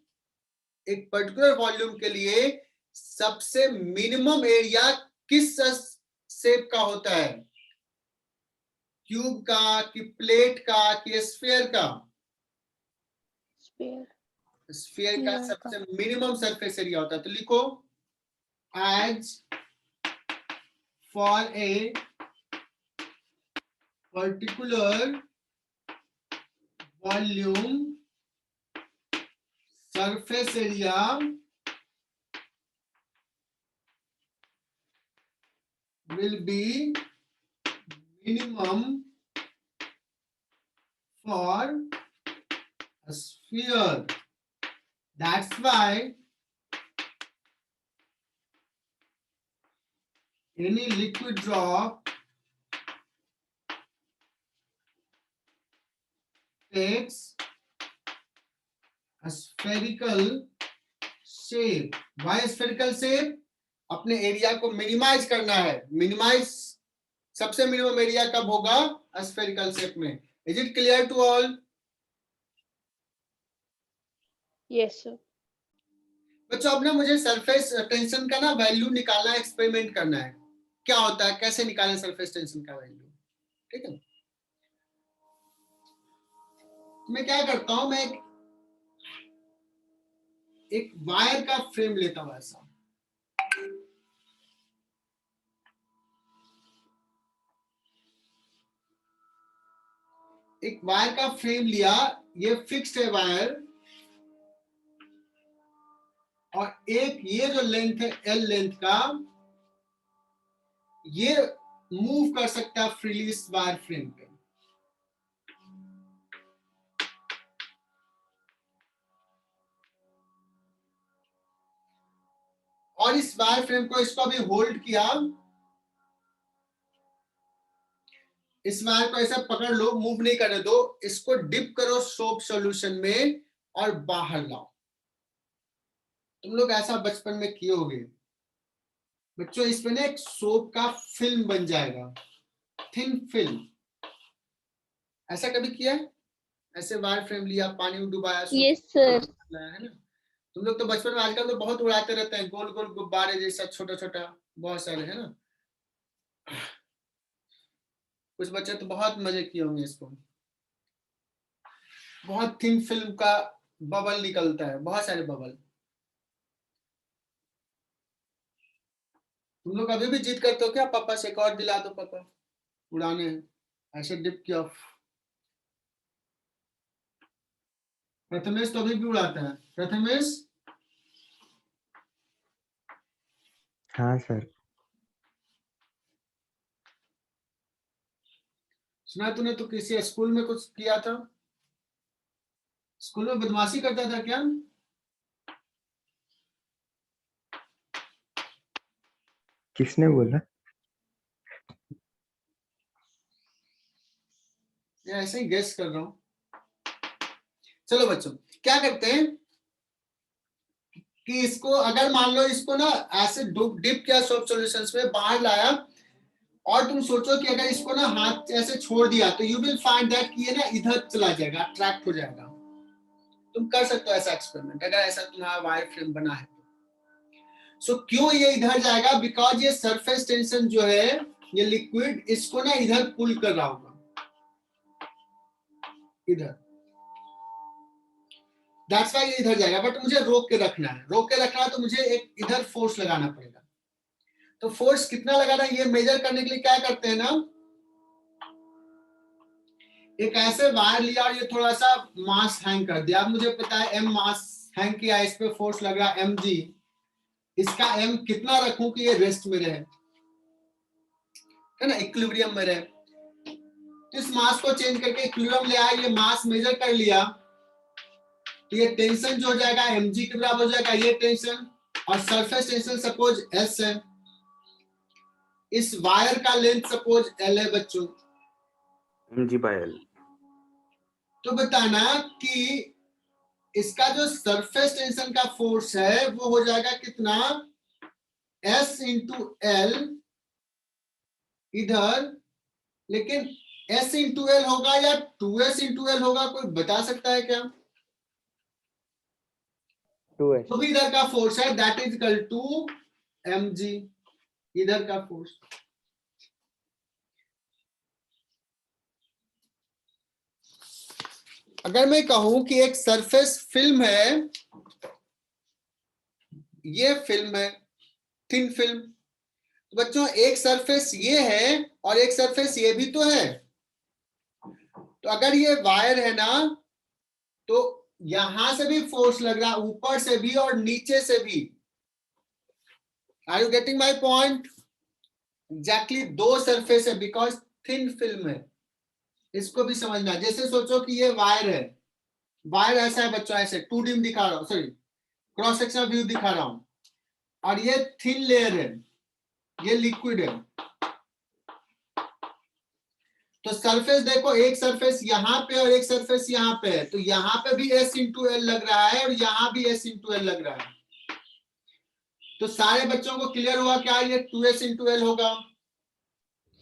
एक particular volume के लिए सबसे minimum area किस shape का होता है? Cube का, कि प्लेट का, कि स्फीयर का? स्फीयर का सबसे मिनिमम सरफेस एरिया होता है। तो लिखो as for a particular volume surface area will be minimum for a sphere. That's why any liquid drop takes a spherical shape. Why spherical shape? अपने एरिया को minimise करना है। मिनिमाइज सबसे minimum area कब होगा? स्फेरिकल शेप में। Is it clear to all? Yes sir. बच्चों अब ना मुझे सरफेस टेंशन का ना वैल्यू निकालना, एक्सपेरिमेंट करना है। क्या होता है, कैसे निकालें सरफेस टेंशन का वैल्यू? ठीक है, मैं क्या करता हूं, मैं एक वायर का फ्रेम लेता हूं ऐसा, एक वायर का फ्रेम लिया, ये फिक्स्ड है वायर, और एक ये जो लेंथ है एल लेंथ का, ये मूव कर सकता है फ्रीली इस वायर फ्रेम पे। और इस वायर फ्रेम को, इसको अभी होल्ड किया, इस वायर को ऐसा पकड़ लो, मूव नहीं करने दो, इसको डिप करो सोप सॉल्यूशन में और बाहर लाओ। तुम लोग ऐसा बचपन में किए होगे बच्चों। इसमें ना एक सोप का फिल्म बन जाएगा, थिन फिल्म। ऐसा कभी किया है? ऐसे वायर फ्रेम लिया, पानी में डुबाया, यस सर। है ना? तुम लोग तो बचपन में, आजकल तो बहुत उड़ाते रहते हैं, गोल गोल गुब्बारे जैसा छोटा छोटा, बहुत सारे, है ना? कुछ बच्चे तो बहुत मजे किए होंगे इसको। बहुत थिन फिल्म का बबल निकलता है, बहुत सारे बबल। तुम लोग अभी भी जिद करते हो क्या, पापा से एक और दिला दो, पापा उड़ाने हैं? ऐसे डिप किया। प्रथमेश तो अभी भी उड़ाता है। प्रथमेश? हाँ सर। सुना तूने तो किसी स्कूल में कुछ किया था, स्कूल में बदमाशी करता था क्या? किसने बोला? ऐसे ही गेस कर रहा हूं। चलो बच्चों, क्या करते हैं कि इसको, अगर मान लो इसको ना ऐसे डिप किया सोप सॉल्यूशंस में, बाहर लाया, और तुम सोचो कि अगर इसको ना हाथ ऐसे छोड़ दिया तो यू विल फाइंड दैट कि ये ना इधर चला जाएगा, अट्रैक्ट हो जाएगा। तुम कर सकते हो ऐसा एक्सपेरिमेंट, अगर ऐसा तुम्हारा वायर फ्रेम बना है तो। सो क्यों ये इधर जाएगा? बिकॉज ये सरफेस टेंशन जो है, ये लिक्विड इसको ना इधर पुल कर रहा होगा, इधर। दैट्स व्हाई ये इधर जाएगा। बट मुझे रोक के रखना है, रोक के रखना है तो मुझे एक इधर फोर्स लगाना पड़ेगा। तो फोर्स कितना लगाना है ये मेजर करने के लिए क्या करते हैं ना, एक ऐसे वायर लिया और ये थोड़ा सा मास हैंग कर दिया। अब मुझे पता है एम मास हैंग किया, इस पे फोर्स लग रहा है mg। इसका m कितना रखूं कि ये रेस्ट में रहे, है ना, इक्विलिब्रियम में रहे। इस मास को चेंज करके इक्विलिब्रियम ले आया, ये मास मेजर कर लिया, तो ये टेंशन जो हो जाएगा mg के बराबर हो जाएगा, ये टेंशन। और सरफेस टेंशन सपोज s है, इस वायर का लेंथ सपोज L है बच्चों, mg/l. तो बताना कि इसका जो सरफेस टेंशन का फोर्स है वो हो जाएगा कितना, S इंटू एल इधर, लेकिन S इंटू एल होगा या 2S इंटू एल होगा, कोई बता सकता है क्या? 2s. तो भी इधर का फोर्स है that is equal to mg, इधर का फोर्स। अगर मैं कहूं कि एक सरफेस फिल्म है, ये फिल्म है, थिन फिल्म, तो बच्चों एक सरफेस ये है और एक सरफेस ये भी तो है। तो अगर ये वायर है ना, तो यहां से भी फोर्स लग रहा है, ऊपर से भी और नीचे से भी। Are you getting my point? Exactly दो सरफेस है बिकॉज थिन फिल्म है, इसको भी समझना। जैसे सोचो कि ये वायर है, वायर ऐसा है बच्चों, ऐसे 2D में दिखा रहा हूं, सॉरी क्रॉस सेक्शनल व्यू दिखा रहा हूं, और ये थिन लेयर है, ये लिक्विड है। तो सरफेस देखो, एक सरफेस यहाँ पे और एक सरफेस यहाँ पे है, तो यहाँ पे भी S इंटू एल लग रहा है और यहाँ भी S इंटू एल लग रहा है। तो सारे बच्चों को क्लियर हुआ क्या, ये 2S इंटू एल होगा,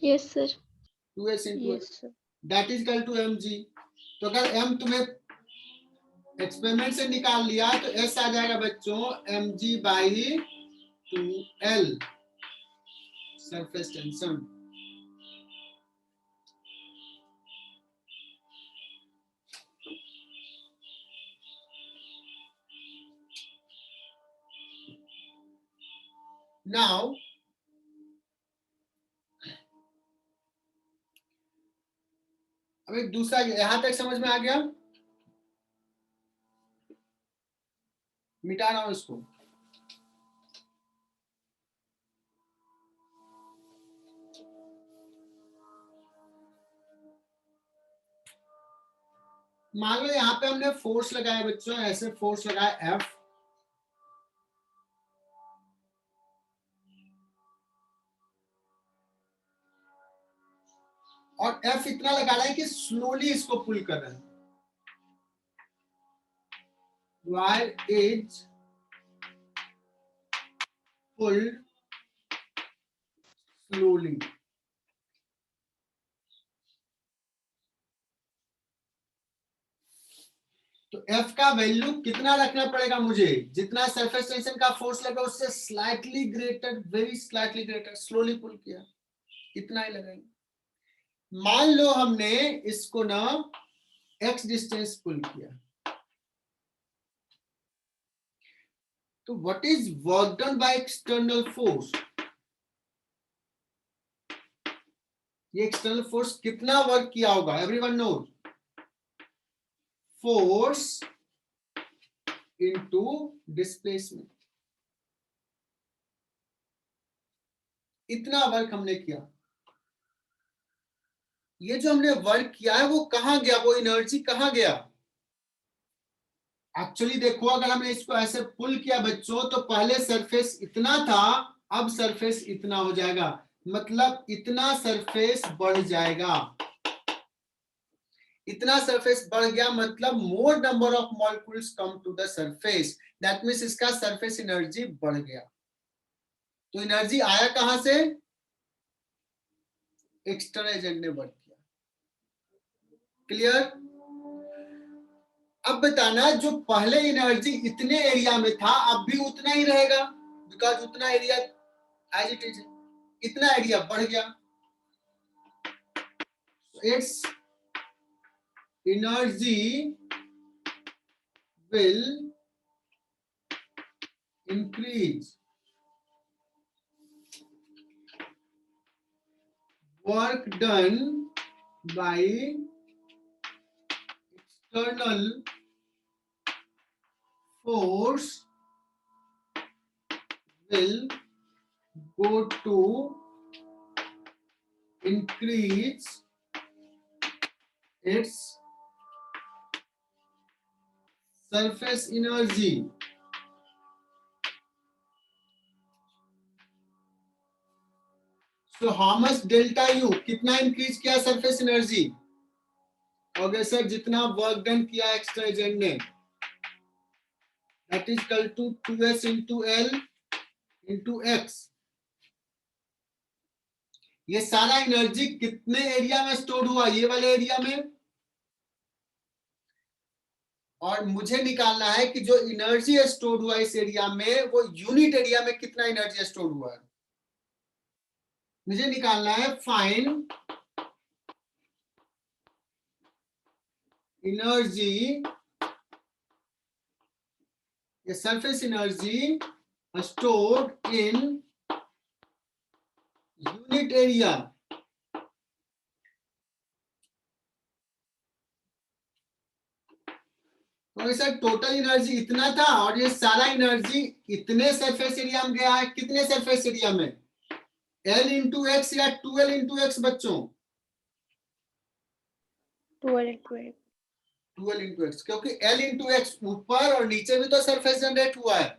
Yes, sir. 2S into L Yes, sir. That is equal to mg। तो अगर m तुम्हें एक्सपेरिमेंट से निकाल लिया तो S आ जाएगा बच्चों mg/2l सरफेस टेंशन। नाउ अब एक दूसरा, यहां तक समझ में आ गया? मिटा रहा हूं इसको। मान लो यहाँ पे हमने फोर्स लगाया बच्चों, ऐसे फोर्स लगाया F, और F इतना लगा रहा है कि स्लोली इसको पुल कर रहा है। Wire is pulled slowly. तो F का वैल्यू कितना रखना पड़ेगा मुझे, जितना सरफेस टेंशन का फोर्स लगा उससे slightly greater, very slightly greater, slowly pull किया, इतना ही लगाएंगे। मान लो हमने इसको ना x डिस्टेंस पुल किया, तो what is work done by external force, ये एक्सटर्नल फोर्स कितना वर्क किया होगा, everyone knows, force into displacement, इतना वर्क हमने किया। ये जो हमने वर्क किया है वो कहां गया, वो एनर्जी कहां गया? एक्चुअली देखो, अगर हमने इसको ऐसे पुल किया बच्चों, तो पहले सरफेस इतना था, अब सरफेस इतना हो जाएगा, मतलब इतना सरफेस बढ़ जाएगा। इतना सरफेस बढ़ गया मतलब more number of molecules come to the surface, that means इसका सरफेस एनर्जी बढ़ गया। तो एनर्जी आया कहां से? एक्सटर्नल एजेंट ने वर्क किया। क्लियर? अब बताना, जो पहले एनर्जी इतने एरिया में था अब भी उतना ही रहेगा, बिकॉज उतना एरिया एज इट इज, इतना एरिया बढ़ गया। It's energy will increase, work done by external force will go to increase its surface energy. So how much delta U, कितना इंक्रीज किया सरफेस एनर्जी? ओके सर, जितना work done किया extra agent ने, that is equal to 2s into L into X. ये सारा energy कितने area में store हुआ? ये वाले एरिया में। और मुझे निकालना है कि जो एनर्जी स्टोर हुआ इस एरिया में, वो यूनिट एरिया में कितना एनर्जी स्टोर हुआ है। मुझे निकालना है find energy, surface energy stored in unit area. तो सर टोटल एनर्जी इतना था और ये सारा एनर्जी इतने सरफेस एरिया में गया है। कितने सरफेस एरिया में? L इंटू एक्स या 2L इंटू एक्स बच्चों? 2L इंटू एक्स, क्योंकि L इंटू एक्स ऊपर और नीचे भी तो सरफेस जनरेट हुआ है।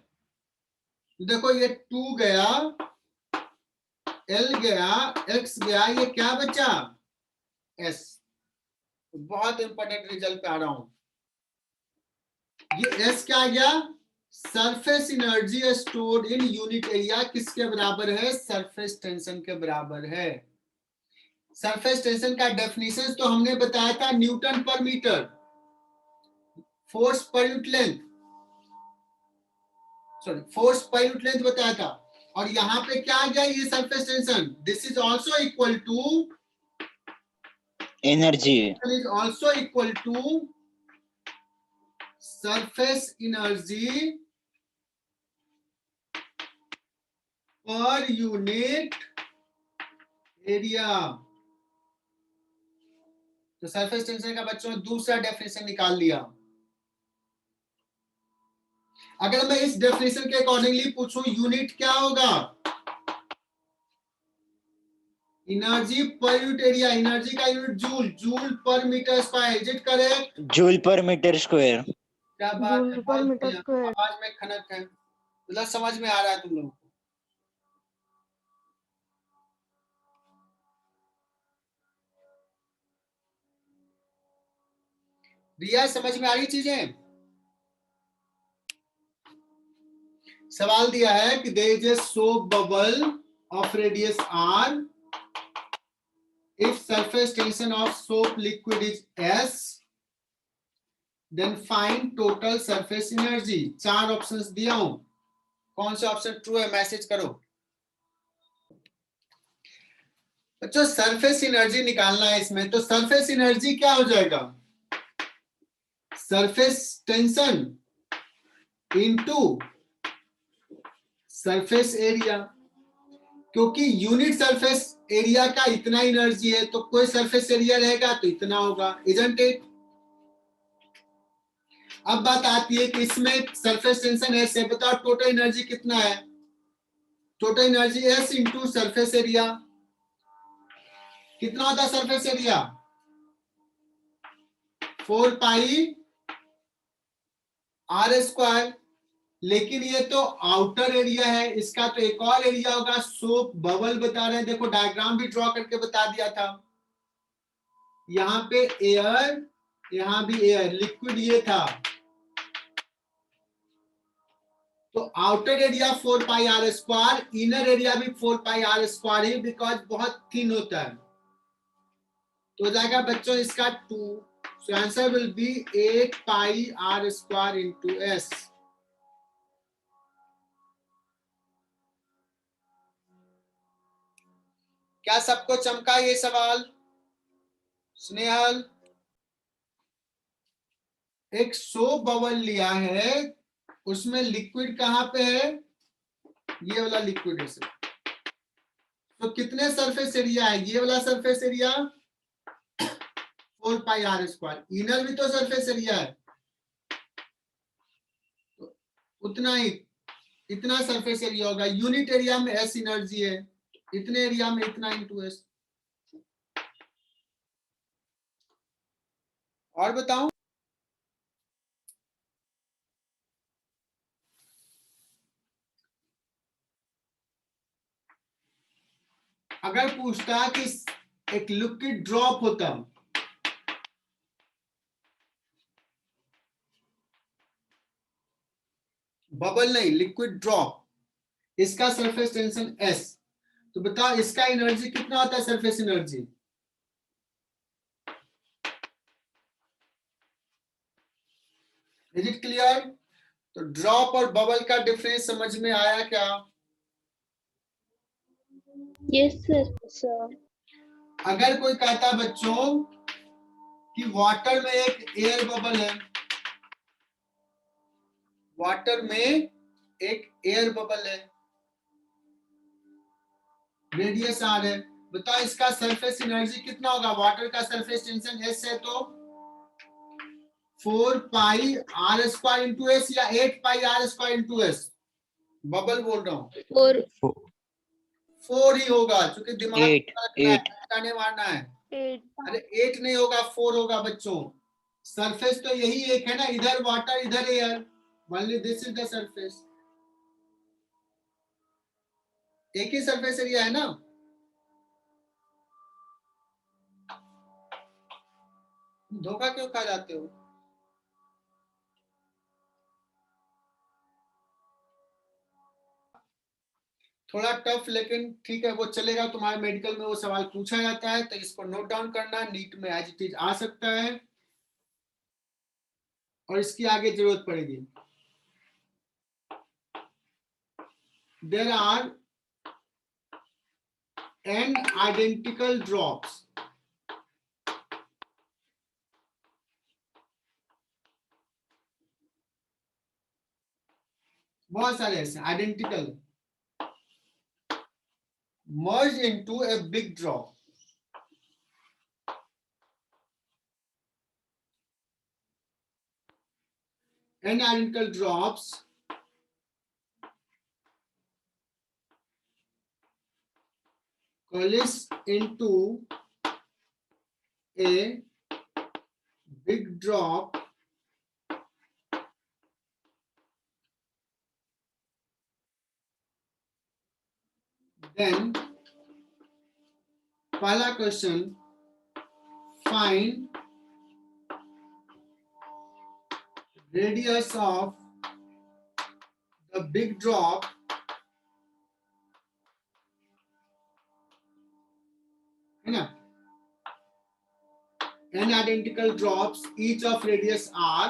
तो देखो ये 2 गया, L गया, X गया, ये क्या बचा? S। बहुत इंपॉर्टेंट रिजल्ट पे आ रहा हूं। ये S क्या आ गया? Surface energy stored in unit area किसके बराबर है? सरफेस टेंशन के बराबर है। सरफेस टेंशन का डेफिनेशन तो हमने बताया था, newton per metre, force per unit length, sorry force per unit length बताया था। और यहां पे क्या आ गया? ये surface tension, this is also equal to energy, is also equal to surface energy per unit area. तो सरफेस टेंशन का बच्चों ने दूसरा डेफिनेशन निकाल लिया। अगर मैं इस डेफिनेशन के अकॉर्डिंगली पूछूं यूनिट क्या होगा? Energy per unit area, energy का unit joule, joule per metre square, is it correct? Joule per metre square. क्या बात है, जूल पर मीटर बहुत स्क्वायर। आवाज में खनक है, मतलब समझ में आ रहा है तुम लोगों को? रिया समझ में आ रही चीजें? सवाल दिया है कि there is a soap bubble of radius r if surface tension of soap liquid is s then find total surface energy। 4 options दिया हूं, कौन सा ऑप्शन ट्रू है मैसेज करो। बच्चों सरफेस एनर्जी निकालना है इसमें, तो सरफेस एनर्जी क्या हो जाएगा? Surface tension into surface area, क्योंकि यूनिट सरफेस एरिया का इतना एनर्जी है तो कोई सरफेस एरिया रहेगा तो इतना होगा, इजंट इट? अब बात आती है कि इसमें सरफेस टेंशन एस है, बताओ टोटल एनर्जी कितना है? Total energy S into surface area. कितना होता है surface area? 4 pi R square. लेकिन ये तो आउटर एरिया है, इसका तो एक और एरिया होगा, सोप बबल बता रहे हैं, देखो डायग्राम भी ड्रॉ करके बता दिया था। यहाँ पे एयर, यहाँ भी एयर, लिक्विड ये था। तो outer area 4 pi R square, inner area भी 4 पाई आर स्क्वायर ही, बिकॉज बहुत थिन होता है। तो हो जाएगा बच्चों इसका 2, so answer will be 8 pi R square into S. क्या सबको चमका ये सवाल? स्नेहल, एक सोप बबल लिया है, उसमें लिक्विड कहां पे है? ये वाला लिक्विड है सर। तो कितने सरफेस एरिया है? ये वाला surface area 4 pi R square, inner भी तो सरफेस एरिया है, तो उतना ही, इतना सरफेस एरिया होगा। यूनिट एरिया में एस एनर्जी है, इतने एरिया में इतना इंटू एस। और बताऊं? अगर पूछता कि एक लिक्विड ड्रॉप होता, बबल नहीं, लिक्विड ड्रॉप, इसका सरफेस टेंशन S, तो बताओ इसका एनर्जी कितना होता है, surface energy? Is it clear? तो ड्रॉप और बबल का डिफरेंस समझ में आया क्या? Yes, sir. अगर कोई कहता बच्चों कि वाटर में एक एयर बबल है, वाटर में एक एयर बबल है, रेडियस R है, बताओ इसका सरफेस एनर्जी कितना होगा? वाटर का सरफेस टेंशन S है तो 4 pi R square into S या 8 पाई R square into S? Bubble बोल रहा हूँ, 4. 4 ही होगा, क्योंकि दिमाग 8 मारना है। अरे 8 नहीं होगा, 4 होगा बच्चों। सरफेस तो यही एक है ना, इधर वाटर इधर air, only this is the surface, एक ही सरफेस एरिया है ना। धोखा क्यों खा जाते हो? थोड़ा टफ, लेकिन ठीक है, वो चलेगा। तुम्हारे मेडिकल में वो सवाल पूछा जाता है, तो इसको नोट डाउन करना, नीट में एज इट इज आ सकता है और इसकी आगे जरूरत पड़ेगी। There are n identical drops, बहुत सारे ऐसे identical, merge into a big drop. N identical drops coalesce into a big drop then पहला question, find radius of the big drop है ना, n identical drops each of radius r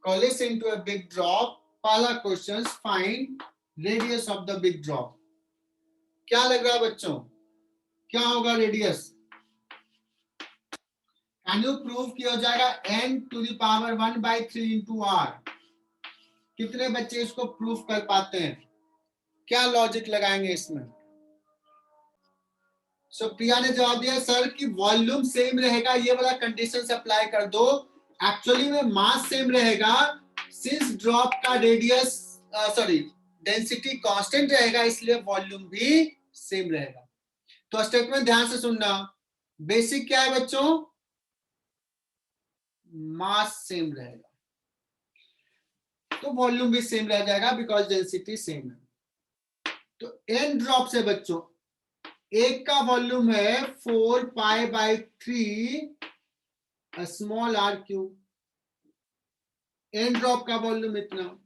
coalesce into a big drop. पहला question, find radius of the big drop. क्या लग रहा है बच्चों, क्या होगा रेडियस? कैन यू प्रूव किया हो जाएगा n to the power 1/3 into r? कितने बच्चे इसको प्रूव कर पाते हैं? क्या लॉजिक लगाएंगे इसमें? सो प्रिया ने जवाब दिया सर कि वॉल्यूम सेम रहेगा, ये वाला कंडीशन से अप्लाई कर दो। एक्चुअली में मास सेम रहेगा, सिंस ड्रॉप का रेडियस सॉरी डेंसिटी कांस्टेंट रहेगा, इसलिए वॉल्यूम भी सेम रहेगा। तो स्टेटमेंट ध्यान से सुनना, बेसिक क्या है बच्चों? मास सेम रहेगा तो वॉल्यूम भी सेम रह जाएगा, बिकॉज डेंसिटी सेम है। तो n ड्रॉप से बच्चों, एक का वॉल्यूम है 4 pi by 3 small r cube, n drop का वॉल्यूम इतना।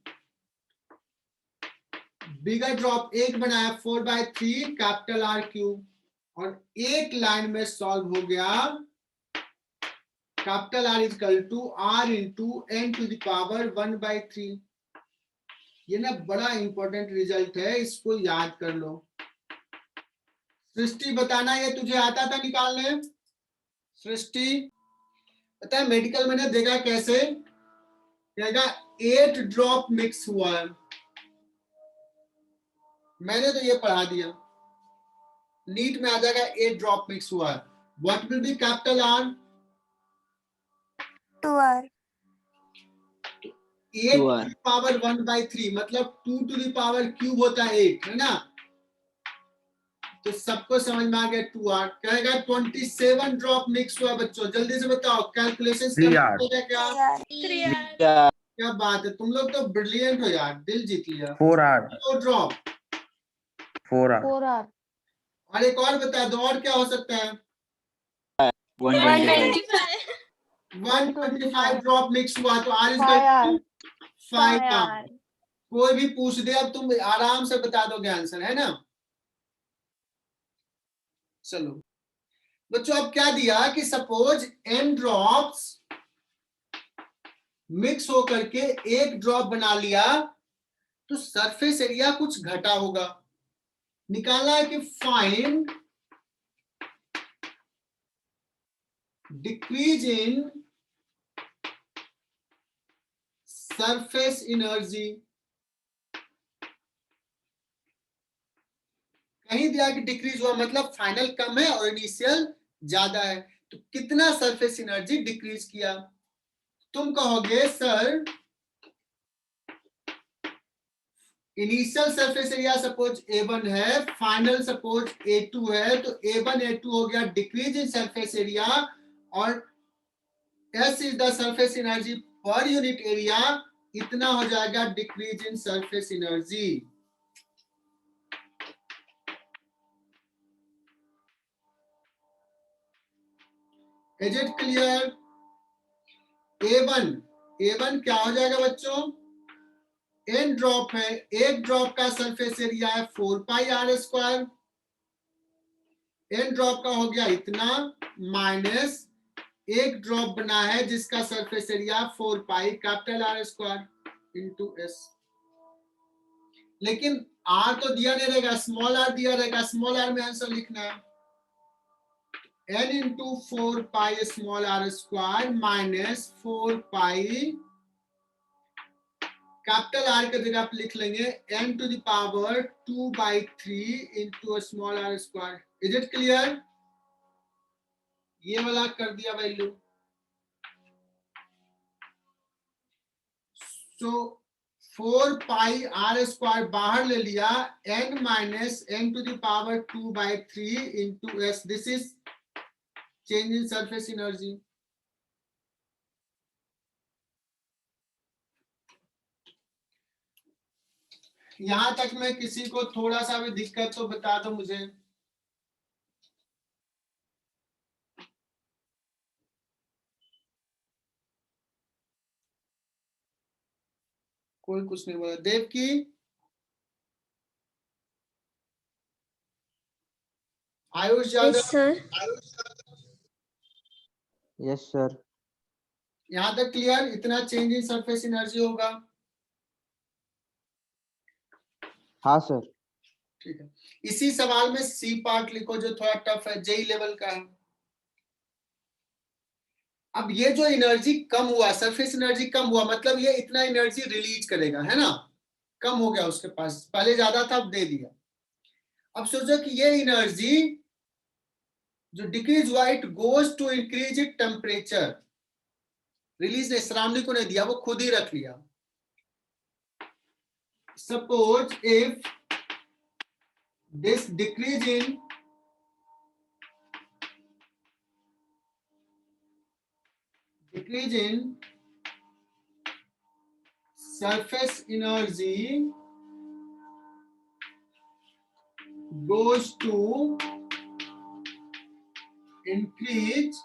बिगर ड्रॉप एक बनाया 4/3 कैपिटल R क्यूब, और एक लाइन में सॉल्व हो गया capital R equal to R into n to the power 1/3। ये ना बड़ा इंपॉर्टेंट रिजल्ट है, इसको याद कर लो। सृष्टि बताना, ये तुझे आता था निकालने? सृष्टि पता है मेडिकल मैंने देखा कैसे, कहेगा 8 ड्रॉप मिक्स हुआ है, मैंने तो ये पढ़ा दिया, नीट में आ जाएगा 8 ड्रॉप मिक्स हुआ है। What will be capital R? 2r 8 to the power 1/3 मतलब 2 टू द पावर क्यूब होता है 8, है ना? तो सबको समझ में आ गया 2r। कहेगा 27 ड्रॉप मिक्स हुआ बच्चों, जल्दी से बताओ कैलकुलेशंस क्या? क्या बात है, तुम लोग तो ब्रिलियंट हो यार, दिल जीत लिया। 4r 4 ड्रॉप 4r 4r और एक और बता दो, और क्या हो सकता है? 125 125 ड्रॉप मिक्स हुआ तो R is Five equal to 5 5 R। कोई भी पूछ दे अब तुम आराम से बता दोगे आंसर, है ना? चलो बच्चों, अब क्या दिया कि सपोज n ड्रॉप्स मिक्स होकर के एक ड्रॉप बना लिया तो सरफेस एरिया कुछ घटा होगा। निकालना है कि find decrease in surface energy. कहीं दिया कि डिक्रीज हुआ मतलब फाइनल कम है और इनिशियल ज्यादा है, तो कितना सरफेस एनर्जी डिक्रीज किया? तुम कहोगे sir initial surface area suppose A1 है, फाइनल सपोज A2 है, तो A1 A2 हो गया डिक्रीज इन सरफेस एरिया, और S is the surface energy per unit area, इतना हो जाएगा decrease in surface energy. Is it clear? A1 क्या हो जाएगा बच्चों? n ड्रॉप है, एक ड्रॉप का सरफेस एरिया है 4 pi r square, n drop का हो गया इतना, माइनस एक ड्रॉप बना है जिसका surface area 4 pi capital R square into S। लेकिन R तो दिया नहीं रहेगा, स्मॉल r दिया रहेगा, स्मॉल r में आंसर लिखना है n into 4 pi small r square minus 4 pi capital R के जगह आप लिख लेंगे n to the power 2/3 into small r square. Is it clear? ये वाला कर दिया value. So 4 pi r square बाहर ले लिया, n minus n to the power 2/3 into s। This is change in surface energy. यहां तक में किसी को थोड़ा सा भी दिक्कत तो बता दो मुझे। कोई कुछ नहीं बोला। देव की आयुष यादव, यस सर। यहां तक क्लियर? इतना चेंज इन सरफेस एनर्जी होगा। हाँ सर। ठीक है, इसी सवाल में सी पार्ट लिखो जो थोड़ा टफ है, जेई लेवल का है। अब ये जो एनर्जी कम हुआ, सरफेस एनर्जी कम हुआ, मतलब ये इतना एनर्जी रिलीज करेगा, है ना? कम हो गया उसके पास, पहले ज्यादा था अब दे दिया। अब सोचो कि ये एनर्जी जो डिक्रीज हुआ, it goes to increase it temperature. Release ने सराउंडिंग को नहीं दिया, वो खुद ही रख लिया। Suppose if this decrease in surface energy goes to increase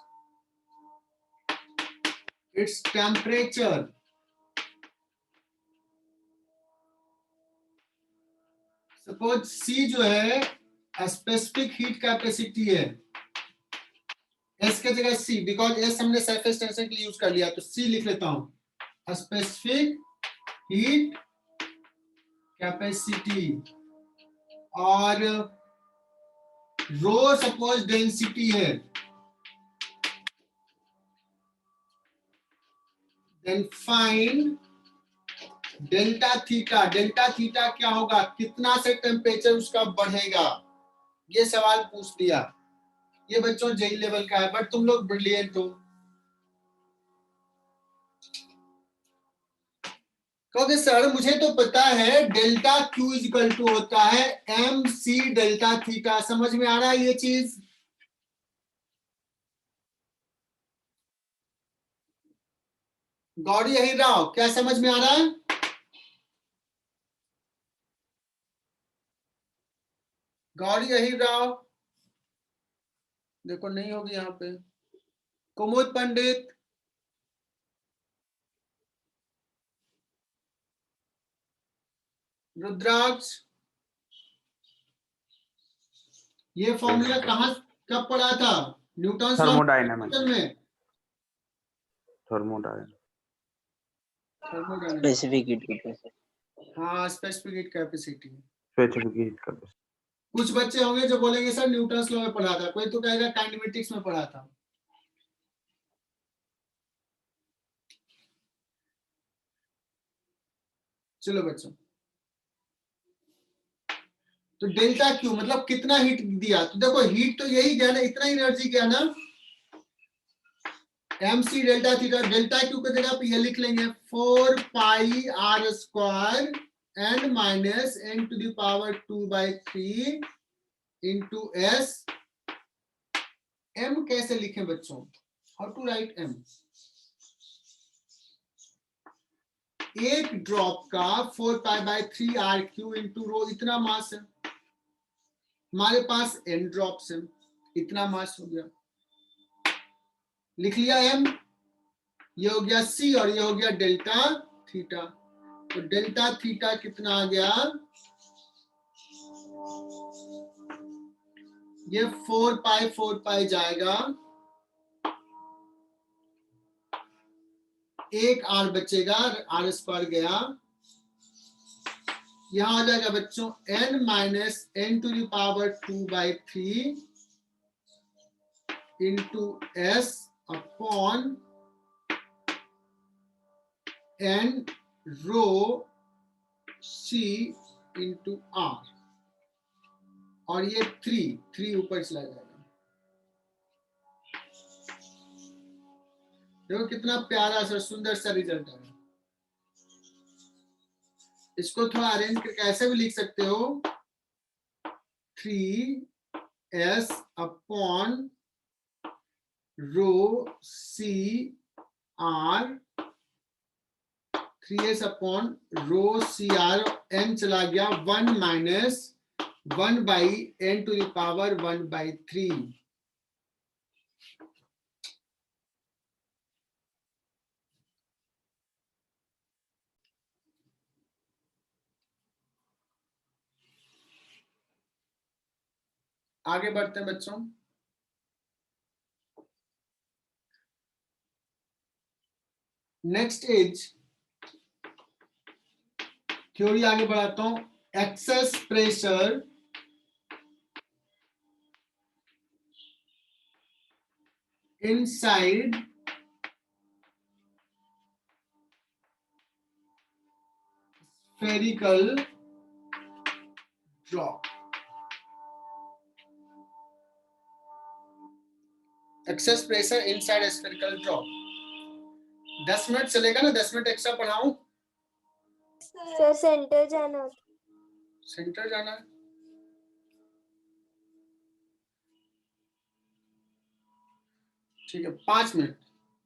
its temperature. Suppose C जो है स्पेसिफिक हीट कैपेसिटी है, S के जगह C, बिकॉज S हमने सरफेस टेंशन के लिए यूज कर लिया, तो C लिख लेता हूं, स्पेसिफिक हीट कैपेसिटी, और रो सपोज डेंसिटी है, then find delta theta. Delta theta क्या होगा, कितना से टेम्परेचर उसका बढ़ेगा। ये सवाल पूछ दिया। ये बच्चों जेई लेवल का है, बट तुम लोग ब्रिलियंट हो। क्योंकि सर मुझे तो पता है delta Q is equal to होता है एम सी डेल्टा थीटा। समझ में आ रहा है ये चीज? गौरी यही राव, क्या समझ में आ रहा है? गौरी यही राव, देखो नहीं होगी यहाँ पे। कुमुद पंडित, रुद्राक्ष, ये फॉर्मूला कहाँ कब पढ़ा था? Newton law thermodynamics. में। थर्मोडायनामिक्स। थर्मोडायनामिक्स, स्पेसिफिक हीट हाँ specific heat capacity. Specific heat capacity. कुछ बच्चे होंगे जो बोलेंगे सर न्यूटन लॉ में पढ़ा था, कोई तो कहेगा काइनेमेटिक्स में पढ़ा था। चलो बच्चों, तो डेल्टा क्यू मतलब कितना हीट दिया, तो देखो हीट तो यही गया ना, इतना एनर्जी गया ना, mc delta theta. Delta Q की जगह पे ये लिख लेंगे 4 pi R square N minus N to the power 2/3 into S. m कैसे लिखें बच्चों? How to write m? एक ड्रॉप का 4π/3 आर क्यू इंटू रो, इतना मास है। हमारे पास n ड्रॉप्स है, इतना मास हो गया, लिख लिया m। ये हो गया c और ये हो गया डेल्टा थीटा। तो डेल्टा थीटा कितना आ गया? ये 4 जाएगा, एक आर बचेगा, आर स्क्वायर गया, यहां आ जाएगा बच्चों n minus N to the power 2/3 into S upon n rho C into R, और ये 3 ऊपर चला जाएगा। देखो कितना प्यारा सा सुंदर सा रिजल्ट है। इसको थोड़ा अरेंज करके ऐसे भी लिख सकते हो, 3s upon rho C R, 3s upon rho C R, n चला गया 1 minus 1/n to the power 1/3। आगे बढ़ते हैं बच्चों। नेक्स्ट इज थ्योरी, आगे बढ़ाता हूं। Excess pressure inside spherical drop। Excess pressure inside spherical drop. 10 minute चलेगा ना? 10 मिनट एक्स्ट्रा पढ़ाऊं? सर सेंटर जाना। सेंटर जाना है? ठीक है, 5 मिनट,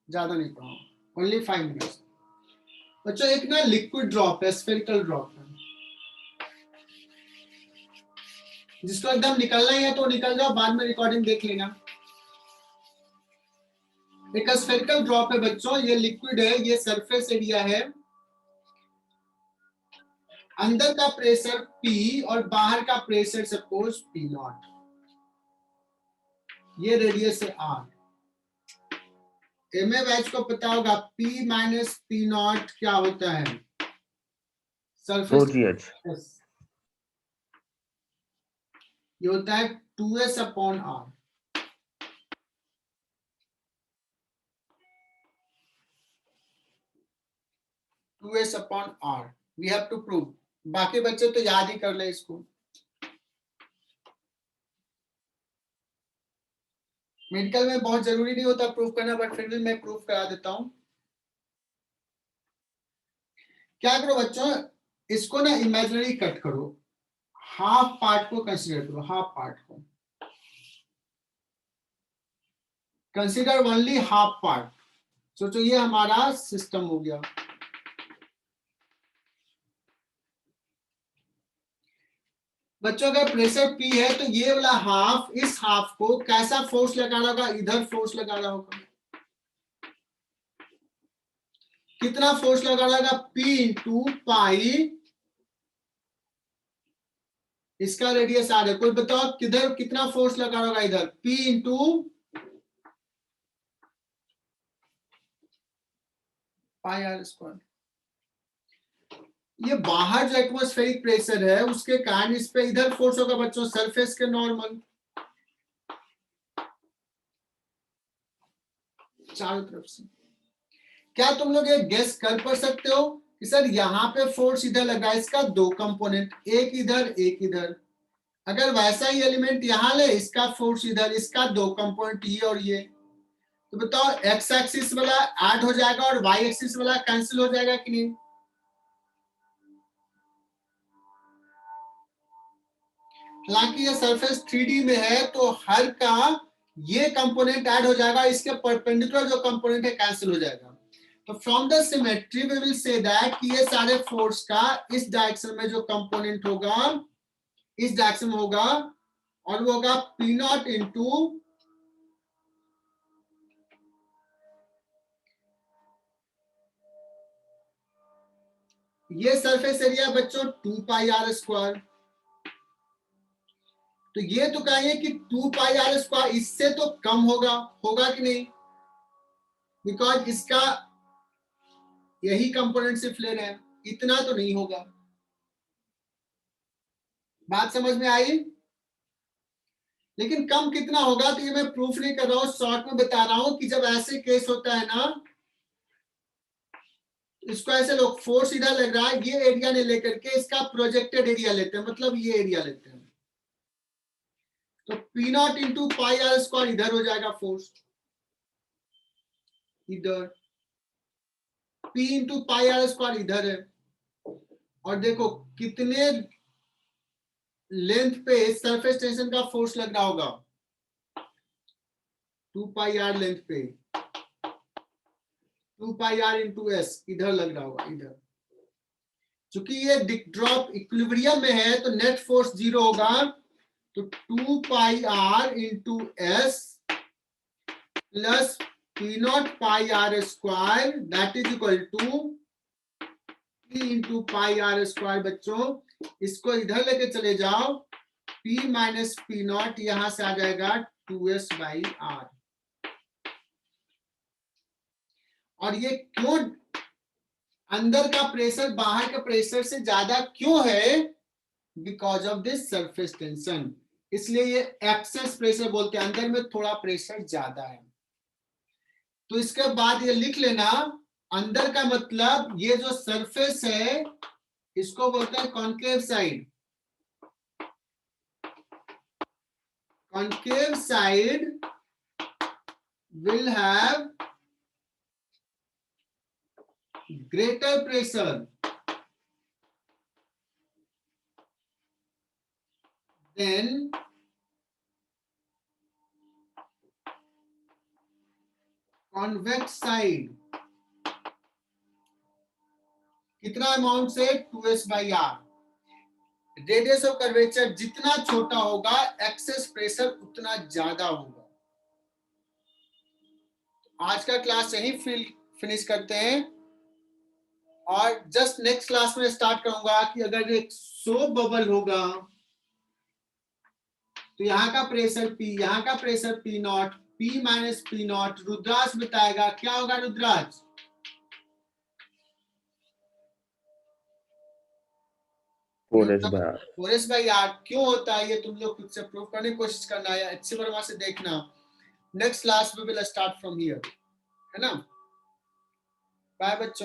ज्यादा नहीं पढ़ाऊंगा, ओनली 5 मिनट्स। बच्चों एक ना लिक्विड ड्रॉप है, स्फेरिकल ड्रॉप है, जिसको एकदम निकलना ही है तो निकल जाओ, बाद में रिकॉर्डिंग देख लेना। एक स्फेरिकल ड्रॉप है बच्चों, ये लिक्विड है, ये सरफेस एरिया है, अंदर का प्रेशर P और बाहर का प्रेशर सपोज P0, ये रेडियस है R। एमए बैच को पता होगा P माइनस P0 क्या होता है? सरफेस, ये होता है 2s upon R। We have to prove. बाकी बच्चे तो याद ही कर ले इसको, मेडिकल में बहुत जरूरी नहीं होता प्रूफ करना, बट फिर भी मैं प्रूफ करा देता हूं। क्या करो बच्चों, इसको ना इमेजिनरी कट करो, हाफ पार्ट को कंसीडर करो, हाफ पार्ट को कंसीडर, ओनली हाफ पार्ट। सोचो ये हमारा सिस्टम हो गया, बच्चों अगर प्रेशर P है तो ये वाला हाफ, इस हाफ को कैसा फोर्स लगाना होगा, इधर फोर्स लगाना होगा। कितना फोर्स लगाना होगा, P इंटू पाई, इसका रेडियस आर है। कोई बताओ किधर कितना फोर्स लगाना होगा, इधर P into pi R square. ये बाहर जो एटमॉस्फेरिक प्रेशर है उसके कारण इस पे इधर फोर्स होगा बच्चों, सरफेस के नॉर्मल चारों तरफ से। क्या तुम लोग ये गेस कर पा सकते हो कि सर यहाँ पे फोर्स इधर लग रहा है, इसका दो कंपोनेंट, एक इधर एक इधर। अगर वैसा ही एलिमेंट यहाँ ले, इसका फोर्स इधर, इसका दो कंपोनेंट ये और ये, तो बताओ एक्स एक्सिस वाला ऐड हो जाएगा और वाई एक्सिस वाला कैंसिल हो जाएगा कि नहीं। हालांकि ये सरफेस 3D में है तो हर का ये कंपोनेंट ऐड हो जाएगा, इसके परपेंडिकुलर जो कंपोनेंट है कैंसिल हो जाएगा। तो from the symmetry we will say that कि ये सारे फोर्स का इस डायरेक्शन में जो कंपोनेंट होगा इस डायरेक्शन में होगा, और वो होगा P नॉट इंटू ये सरफेस एरिया बच्चों 2 पाई आर स्क्वायर। तो ये तो कहेंगे कि 2 पाई आर स्क्वायर इससे तो कम होगा, होगा कि नहीं, बिकॉज इसका यही कंपोनेंट सिर्फ ले रहे हैं, इतना तो नहीं होगा। बात समझ में आई। लेकिन कम कितना होगा तो ये मैं प्रूफ नहीं कर रहा हूं, शॉर्ट में बता रहा हूं कि जब ऐसे केस होता है ना, इसको ऐसे लोग फोर्स इधर लग रहा है, ये एरिया नहीं लेकर के इसका प्रोजेक्टेड एरिया लेते हैं, मतलब ये एरिया लेते हैं। तो P not into pi R square इधर हो जाएगा फोर्स, इधर P into pi R square इधर है। और देखो कितने लेंथ पे सरफेस टेंशन का फोर्स लग रहा होगा, 2 पाई आर लेंथ पे, 2 पाई आर इंटू एस इधर लग रहा होगा, इधर। चूंकि ये ड्रॉप इक्विलिब्रियम में है तो नेट फोर्स 0 होगा, तो 2 pi R into S plus P nought pi R square that is equal to P into pi R square. बच्चों इसको इधर लेके चले जाओ, P माइनस P नॉट यहां से आ जाएगा 2s बाई आर। और ये क्यों अंदर का प्रेशर बाहर के प्रेशर से ज्यादा क्यों है, because of this surface tension, इसलिए ये एक्सेस प्रेशर बोलते हैं, अंदर में थोड़ा प्रेशर ज्यादा है। तो इसके बाद ये लिख लेना, अंदर का मतलब ये जो सरफेस है इसको बोलते हैं concave side. Concave side will have greater pressure than convex side। कितना अमाउंट से, 2s by R. Radius of curvature जितना छोटा होगा एक्सेस प्रेशर उतना ज्यादा होगा। आज का क्लास यही फिनिश करते हैं, और जस्ट नेक्स्ट क्लास में स्टार्ट करूंगा कि अगर एक सोप बबल होगा तो यहाँ का प्रेशर P, यहाँ का pressure P not, P minus P not. Rudras बताएगा क्या होगा, रुद्राज। फोरेस बाई आर क्यों होता है ये तुम लोग खुद से प्रूव करने की कोशिश करना है, अच्छी बार वहां से देखना। नेक्स्ट क्लास में विल स्टार्ट फ्रॉम हियर, है ना। बाय बच्चों।